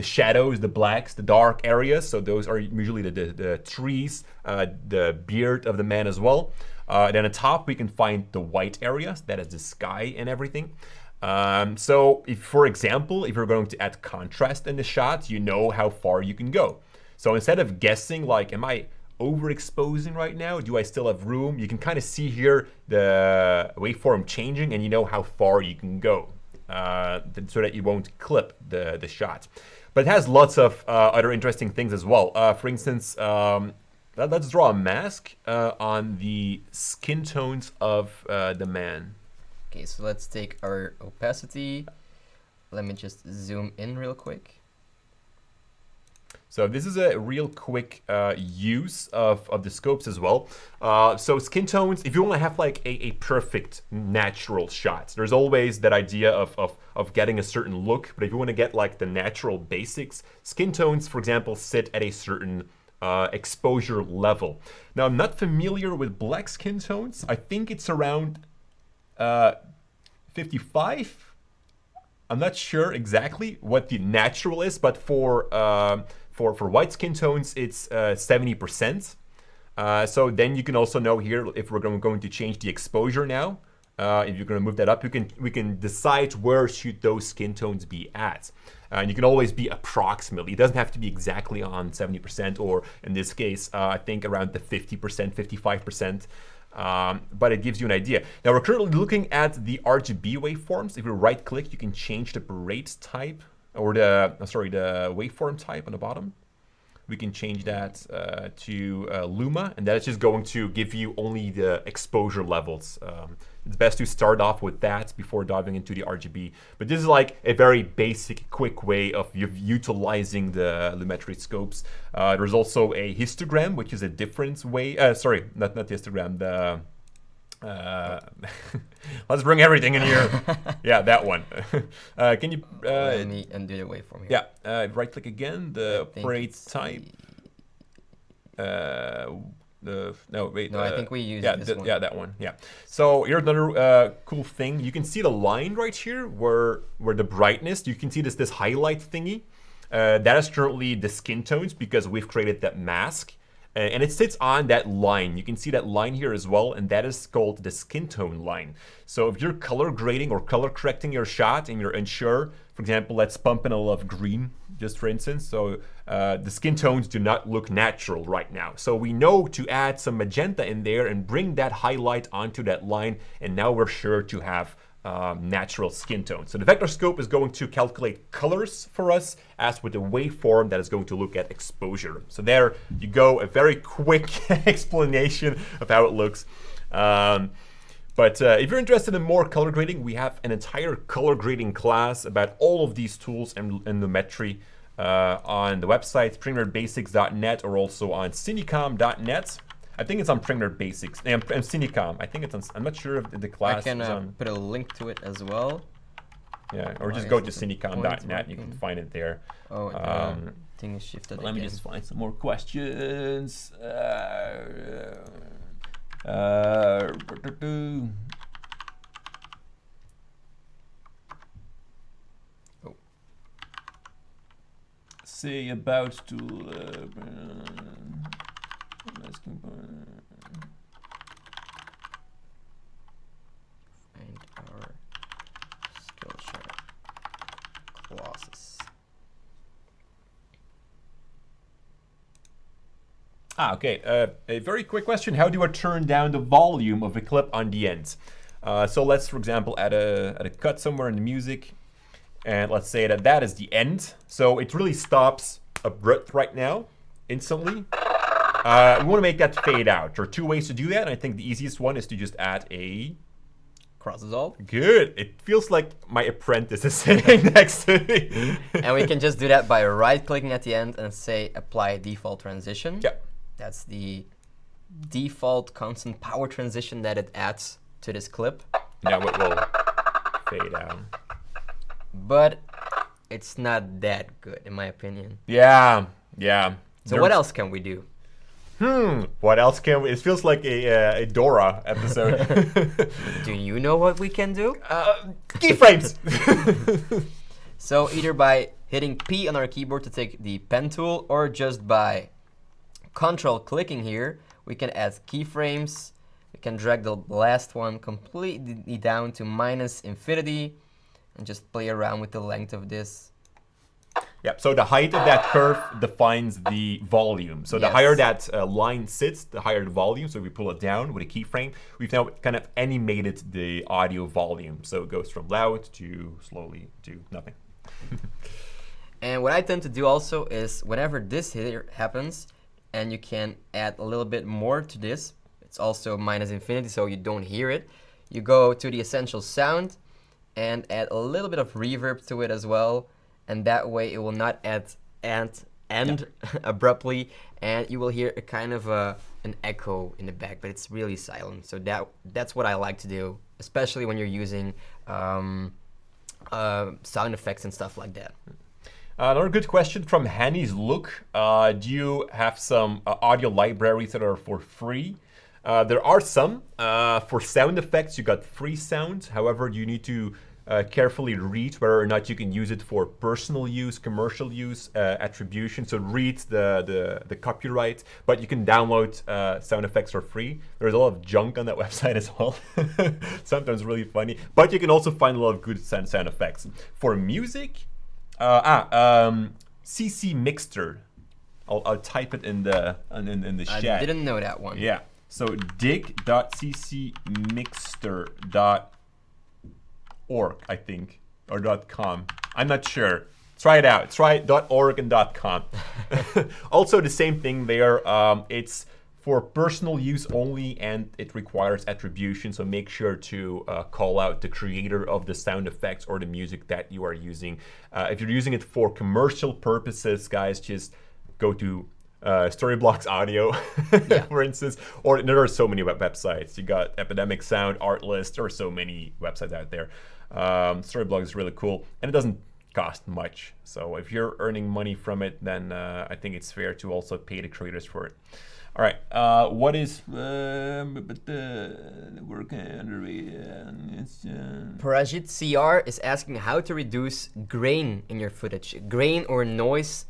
shadows, the blacks, the dark areas. So those are usually the trees, the beard of the man as well. Then on top, we can find the white areas, that is the sky and everything. So if, for example, if you're going to add contrast in the shot, you know how far you can go. So instead of guessing like, am I overexposing right now? Do I still have room? You can kind of see here the waveform changing, and you know how far you can go, so that you won't clip the shot. But it has lots of other interesting things as well. For instance, let's draw a mask on the skin tones of the man. Okay, so let's take our opacity. Let me just zoom in real quick. So this is a real quick use of the scopes as well. So skin tones, if you want to have like a perfect natural shot, there's always that idea of getting a certain look. But if you want to get like the natural basics, skin tones, for example, sit at a certain exposure level. Now, I'm not familiar with black skin tones. I think it's around 55. I'm not sure exactly what the natural is, but for white skin tones, it's 70%. So then you can also know here if we're going to change the exposure now. If you're going to move that up, we can decide where should those skin tones be at. And you can always be approximately. It doesn't have to be exactly on 70%, or in this case, I think around the 50%, 55%. But it gives you an idea. Now we're currently looking at the RGB waveforms. If you right click, you can change the rate type, or the waveform type on the bottom. We can change that to Luma, and that's just going to give you only the exposure levels. It's best to start off with that before diving into the RGB. But this is like a very basic, quick way of utilizing the Lumetri scopes. There's also a histogram, which is a different way. Sorry, not the histogram. The let's bring everything in here. Yeah, that one. Can you let me undo the waveform here. Yeah, right click again, the operate type. I think we used this one. Yeah, that one. Yeah. So here's another cool thing. You can see the line right here where the brightness. You can see this highlight thingy. That is currently the skin tones because we've created that mask. And it sits on that line. You can see that line here as well, and that is called the skin tone line. So if you're color grading or color correcting your shot and you're unsure, for example, let's pump in a little of green, just for instance. So the skin tones do not look natural right now. So we know to add some magenta in there and bring that highlight onto that line, and now we're sure to have natural skin tone. So the vector scope is going to calculate colors for us, as with the waveform that is going to look at exposure. So there you go, a very quick explanation of how it looks. But if you're interested in more color grading, we have an entire color grading class about all of these tools and Lumetri on the website premierebasics.net, or also on cinecom.net. I think it's on Premiere Basics and Cinecom. I think it's on. I'm not sure if the class I can is on. put a link to it as well. Yeah, or just go to cinecom.net. You can find it there. Oh, thing is shifted. Let me just find some more questions. Say about to. Find our Skillshare classes. Okay. A very quick question. How do I turn down the volume of a clip on the end? So let's, for example, add a cut somewhere in the music. And let's say that is the end. So it really stops abrupt right now, instantly. We want to make that fade out. There are two ways to do that, and I think the easiest one is to just add a Cross dissolve. Good. It feels like my apprentice is sitting next to me. And we can just do that by right-clicking at the end and say apply default transition. Yeah. That's the default constant power transition that it adds to this clip. Now it will fade out. But it's not that good, in my opinion. Yeah. So what else can we do? What else can we? It feels like a Dora episode. Do you know what we can do? Keyframes. So either by hitting P on our keyboard to take the pen tool, or just by control clicking here, we can add keyframes. We can drag the last one completely down to -infinity and just play around with the length of this. Yep, so the height of that curve defines the volume. So the Yes. higher that line sits, the higher the volume. So if we pull it down with a keyframe, we've now kind of animated the audio volume. So it goes from loud to slowly to nothing. And what I tend to do also is whenever this here happens, and you can add a little bit more to this, it's also -infinity so you don't hear it. You go to the essential sound and add a little bit of reverb to it as well, and that way it will not end abruptly, and you will hear a kind of an echo in the back, but it's really silent. So that's what I like to do, especially when you're using sound effects and stuff like that. Another good question from Hanny's Look. Do you have some audio libraries that are for free? There are some. For sound effects, you got free sound. However, you need to carefully read whether or not you can use it for personal use, commercial use, attribution. So read the copyright, but you can download sound effects for free. There's a lot of junk on that website as well. Sometimes really funny, but you can also find a lot of good sound effects. For music, CC Mixter. I'll type it in the chat. I didn't know that one. Yeah. So dig.ccmixter.org, I think, or .com. I'm not sure. Try it out. Try .org and .com. Also, the same thing there. It's for personal use only, and it requires attribution. So make sure to call out the creator of the sound effects or the music that you are using. If you're using it for commercial purposes, guys, just go to Storyblocks Audio, for instance, or there are so many websites. You got Epidemic Sound, Artlist. There are so many websites out there. Storyblocks is really cool, and it doesn't cost much. So if you're earning money from it, then I think it's fair to also pay the creators for it. All right, what is Parajit CR is asking how to reduce grain in your footage. Grain or noise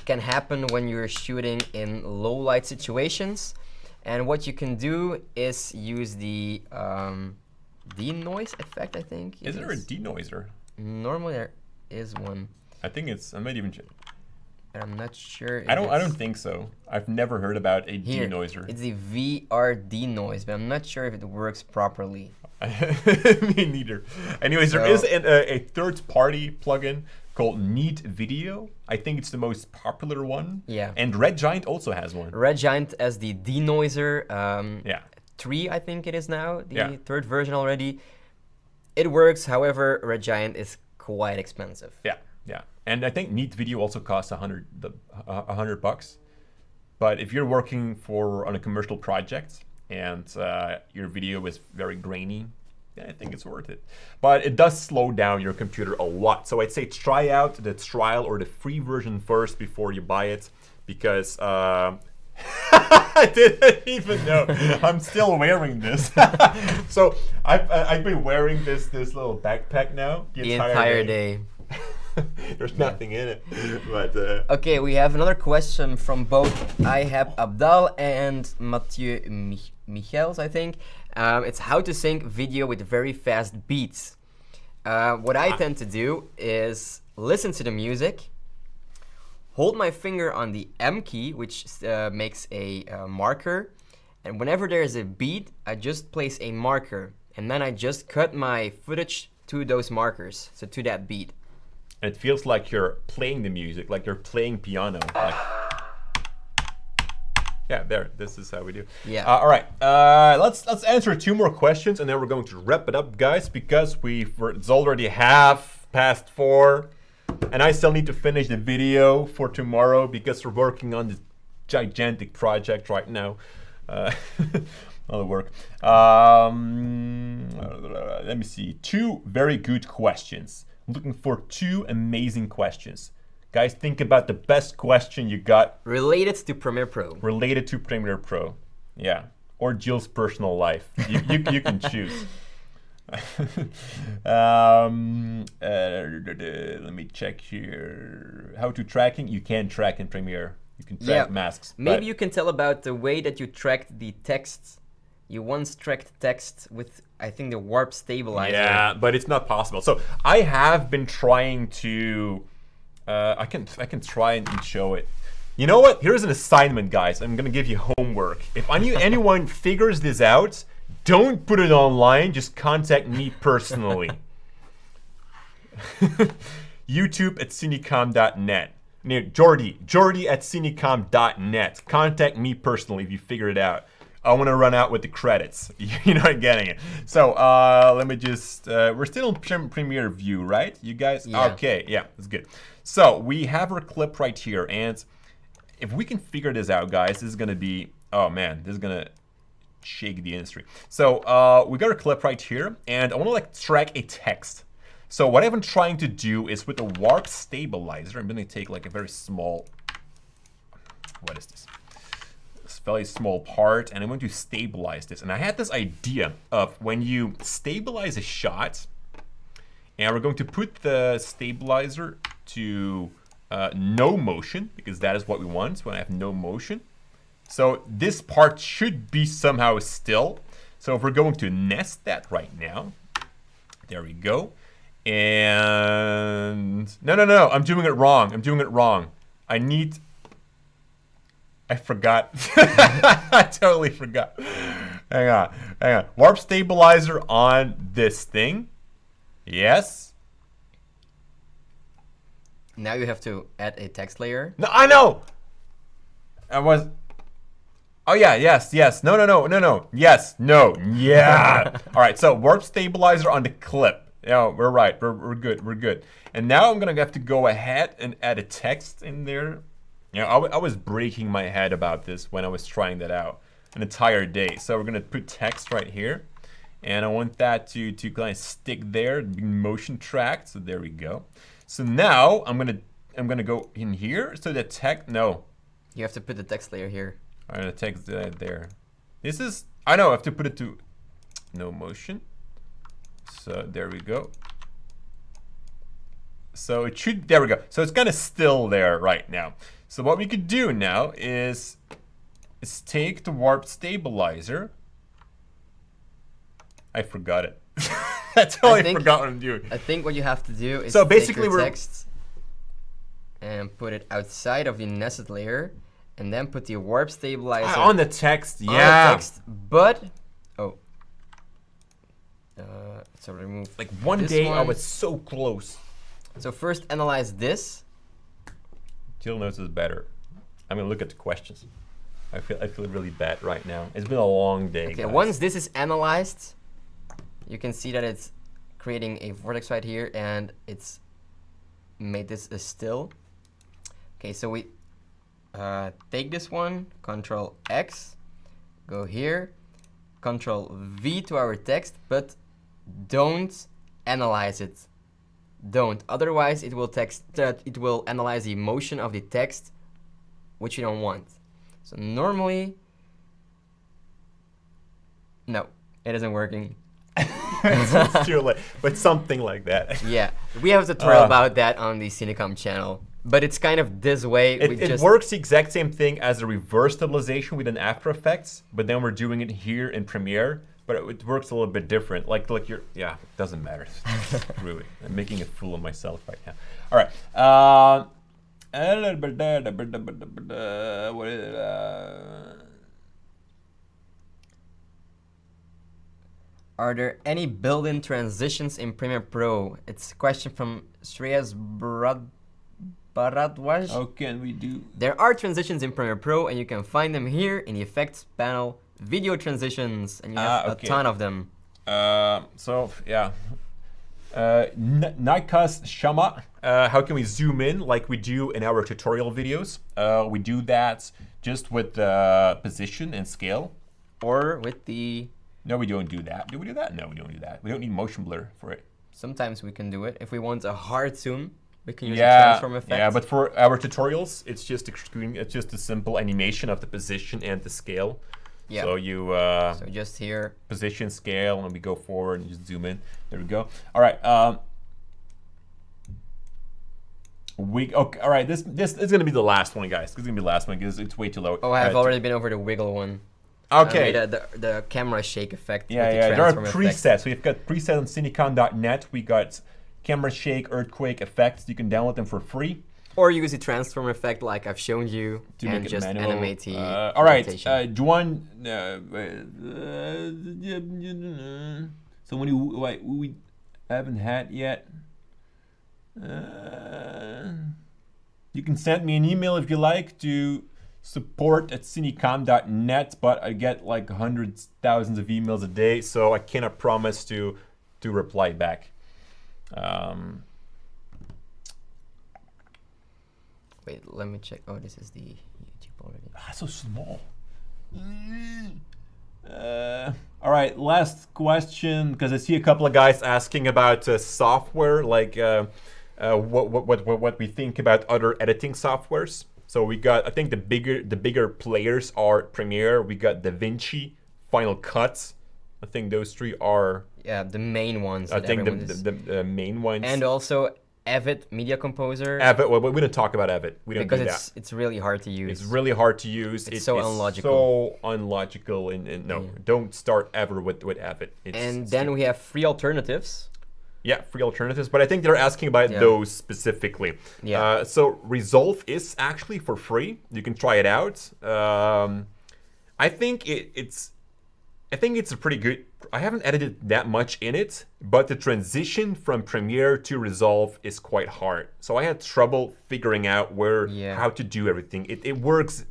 can happen when you're shooting in low light situations, and what you can do is use the denoise effect, I think. Is there a denoiser? Normally there is one. I think it's. I might even check. I'm not sure. I don't think so. I've never heard about a Here, denoiser. it's the VRD noise, but I'm not sure if it works properly. Me neither. Anyways, there is a third-party plugin called Neat Video. I think it's the most popular one. Yeah. And Red Giant also has one. Red Giant as the denoiser. Yeah. 3, I think it is now, the Yeah. third version already. It works, however, Red Giant is quite expensive. Yeah, yeah. And I think Neat Video also costs $100. But if you're working on a commercial project and your video is very grainy, I think it's worth it. But it does slow down your computer a lot. So I'd say try out the trial or the free version first before you buy it, because I didn't even know. I'm still wearing this. So I've been wearing this little backpack now The entire day. There's nothing in it, but Okay, we have another question from both Ihab Abdal and Mathieu Michels, I think. It's how to sync video with very fast beats. What I tend to do is listen to the music, hold my finger on the M key, which makes a marker, and whenever there is a beat, I just place a marker, and then I just cut my footage to those markers, so to that beat. it feels like you're playing the music, like you're playing piano. Like, yeah, there. This is how we do. Yeah. All right. Let's answer 2 more questions, and then we're going to wrap it up, guys, because it's already 4:30, and I still need to finish the video for tomorrow because we're working on this gigantic project right now. All the work. Let me see. 2 very good questions. I'm looking for 2 amazing questions. Guys, think about the best question you got Related to Premiere Pro. related to Premiere Pro. Yeah. Or Jill's personal life. You can choose. Let me check here. How to tracking? You can track in Premiere. You can track masks. Maybe you can tell about the way that you tracked the text. You once tracked text with, I think, the warp stabilizer. Yeah, but it's not possible. So I have been trying to. I can try and show it. You know what? Here's an assignment, guys. I'm gonna give you homework. If anyone figures this out, don't put it online. Just contact me personally. YouTube at cinecom.net. Jordy at cinecom.net. Contact me personally if you figure it out. I want to run out with the credits. You're not getting it. So let me just. We're still in Premiere View, right? You guys? Yeah. Okay, yeah, that's good. So we have our clip right here, and if we can figure this out, guys, this is gonna be. Oh man, this is gonna shake the industry. So we got our clip right here, and I want to like track a text. So what I've been trying to do is with the warp stabilizer, I'm gonna take like a very small. What is this? Very small part, and I'm going to stabilize this. And I had this idea of when you stabilize a shot, and we're going to put the stabilizer to no motion, because that is what we want when I have no motion. So this part should be somehow still. So if we're going to nest that right now, there we go. And no, I'm doing it wrong. I forgot. I totally forgot. Hang on. Warp stabilizer on this thing. Yes. Now you have to add a text layer. No, I know. Oh yeah, yes. No. Yes, no, yeah. All right, so warp stabilizer on the clip. Yeah, we're right. We're good. And now I'm gonna have to go ahead and add a text in there. You know, I was breaking my head about this when I was trying that out an entire day. So we're gonna put text right here, and I want that to kind of stick there, be motion tracked. So there we go. So now I'm gonna go in here. So the text, no. You have to put the text layer here. All right, the text there. This is, I know I have to put it to no motion. So there we go. So it should, there we go. So it's kind of still there right now. So what we could do now is take the warp stabilizer. I forgot it. I totally forgot what I'm doing. I think what you have to do is so basically take your text and put it outside of the nested layer, and then put the warp stabilizer on the text. on Yeah. the text, but so remove like one this day I one. was so close. So first analyze this. Jill knows this better. I'm gonna look at the questions. I feel really bad right now. It's been a long day. Okay, guys. once this is analyzed, you can see that it's creating a vortex right here, and it's made this a still. Okay, so we take this one, Control X, go here, Control V to our text, but don't analyze it. Don't, otherwise it will analyze the motion of the text, which you don't want. So normally, no, it isn't working. It's too late, but something like that. Yeah, we have a tutorial about that on the Cinecom channel, but it's kind of this way. It works the exact same thing as a reverse stabilization within After Effects, but then we're doing it here in Premiere. But it works a little bit different. Like you're, yeah, it doesn't matter. Really, I'm making a fool of myself right now. All right. What is it? Are there any built-in transitions in Premiere Pro? It's a question from Shreyas Bharadwaj. How can we do? There are transitions in Premiere Pro, and you can find them here in the Effects panel, Video Transitions, and you have a ton of them. So yeah, Nikas Shama, how can we zoom in like we do in our tutorial videos? We do that just with position and scale. Or with the... No, we don't do that. Do we do that? No, we don't do that. We don't need motion blur for it. Sometimes we can do it. If we want a hard zoom, We can use a transform effect. Yeah, but for our tutorials, it's just a simple animation of the position and the scale. Yeah. So you so just here, position, scale, and we go forward and just zoom in. There we go. All right. Okay. All right. This is gonna be the last one, guys. This is gonna be the last one because it's way too low. Oh, I've already been over the wiggle one. Okay. The camera shake effect. Yeah, with the yeah. There are transform presets. effect. We've got presets on cinecon.net. We got camera shake, earthquake effects. You can download them for free. Or use the transform effect like I've shown you To and make it just manual. animate the all right, rotation. Juan. So when we haven't had yet. You can send me an email if you like to support@cinecom.net, but I get like hundreds, thousands of emails a day, so I cannot promise to reply back. Wait, let me check. Oh, this is the YouTube already. So small. All right, last question, because I see a couple of guys asking about software, like what we think about other editing softwares. So we got, I think the bigger players are Premiere. We got DaVinci, Final Cut. I think those three are. Yeah, the main ones. I that think everyone is- the main ones. and also Avid Media Composer. Avid. Well, we don't talk about Avid. We don't because do that. it's really hard to use. It's really hard to use. It's so unlogical. So unlogical. And no, don't start ever with Avid. And then we have free alternatives. Yeah, free alternatives. But I think they're asking about those specifically. Yeah. So Resolve is actually for free. You can try it out. I think it's a pretty good. I haven't edited that much in it, but the transition from Premiere to Resolve is quite hard. So I had trouble figuring out how to do everything. It works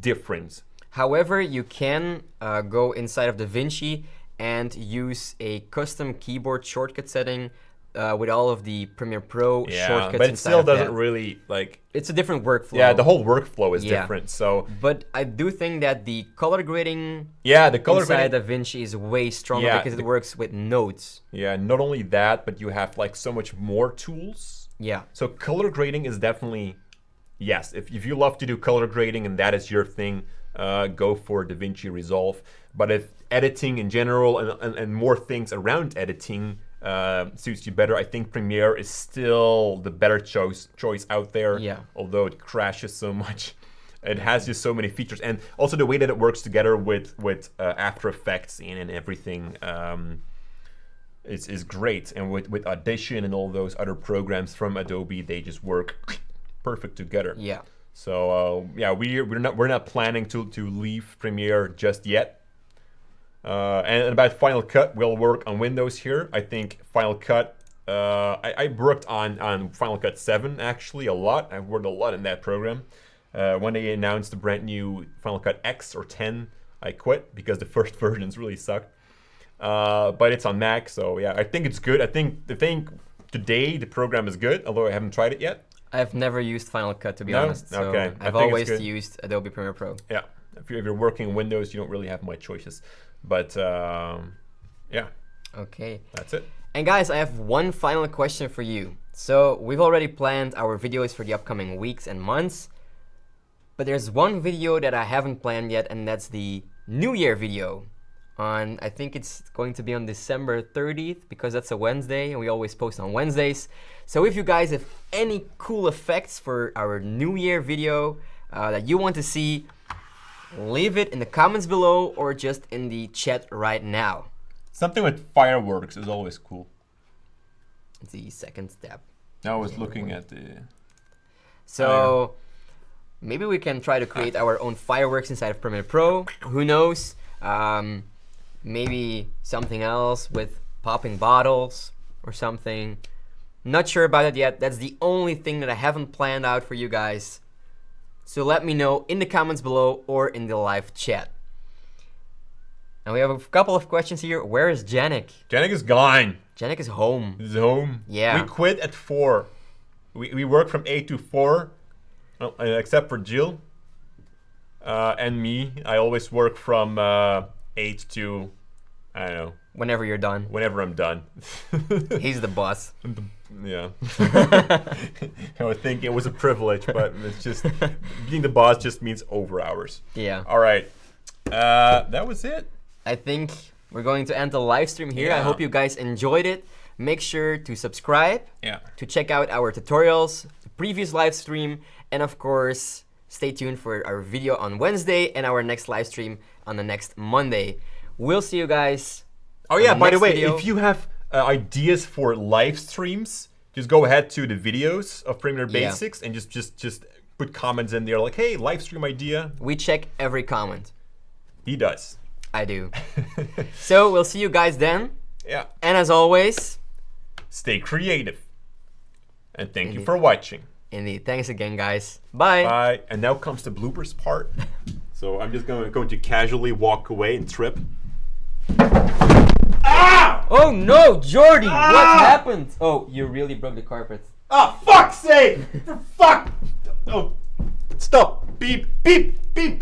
different. However, you can go inside of DaVinci and use a custom keyboard shortcut setting with all of the Premiere Pro shortcuts. But it inside still of doesn't that. really like. It's a different workflow. Yeah, the whole workflow is different. So. But I do think that the color grading. Yeah, the color inside grading. DaVinci is way stronger because it works with nodes. Yeah, not only that, but you have like so much more tools. Yeah. So color grading is definitely, yes. If you love to do color grading and that is your thing, go for DaVinci Resolve. But if editing in general and more things around editing suits you better, I think Premiere is still the better choice out there. Yeah. Although it crashes so much. It has just so many features, and also the way that it works together with After Effects and everything is great. And with Audition and all those other programs from Adobe, they just work perfect together. Yeah. So yeah, we're not planning to leave Premiere just yet. And about Final Cut, we'll work on Windows here. I think Final Cut. I worked on Final Cut 7 actually a lot. I've worked a lot in that program. When they announced the brand new Final Cut X or 10, I quit because the first versions really sucked. But it's on Mac, so yeah, I think it's good. I think today the program is good, although I haven't tried it yet. I've never used Final Cut, to be honest. So okay. I've always used Adobe Premiere Pro. Yeah, if you're working in Windows, you don't really have much choices. But yeah. Okay. That's it. And guys, I have one final question for you. So we've already planned our videos for the upcoming weeks and months. But there's one video that I haven't planned yet, and that's the New Year video. I think it's going to be on December 30th, because that's a Wednesday, and we always post on Wednesdays. So if you guys have any cool effects for our New Year video that you want to see, leave it in the comments below or just in the chat right now. Something with fireworks is always cool. It's the second step. I was looking at the... So maybe we can try to create our own fireworks inside of Premiere Pro. Who knows? Maybe something else with popping bottles or something. Not sure about it yet. That's the only thing that I haven't planned out for you guys. So let me know in the comments below or in the live chat. And we have a couple of questions here. Where is Janik? Janik is gone. Janik is home. He's home. Yeah. We quit at 4. We work from 8 to 4, except for Jill and me. I always work from 8 to I don't know. Whenever you're done. Whenever I'm done. He's the boss. Yeah. I would think it was a privilege, but it's just being the boss just means over hours. Yeah. All right. That was it. I think we're going to end the live stream here. I Yeah. hope you guys enjoyed it. Make sure to subscribe, Yeah. to check out our tutorials, the previous live stream, and of course, stay tuned for our video on Wednesday and our next live stream on the next Monday. We'll see you guys. Oh on yeah, the by the next way, video. if you have ideas for live streams, just go ahead to the videos of Premiere Yeah. Basics and just put comments in there like, hey, live stream idea. We check every comment. He does. I do. So we'll see you guys then. Yeah. And as always, Stay creative. And thank you Indeed. for watching. indeed, thanks again, guys. Bye. Bye. And now comes the bloopers part. So I'm just going to casually walk away and trip. Ah! Oh no, Jordy, what happened? Oh, you really broke the carpet. Oh, fuck's sake! For fuck! Oh, stop! Beep! Beep!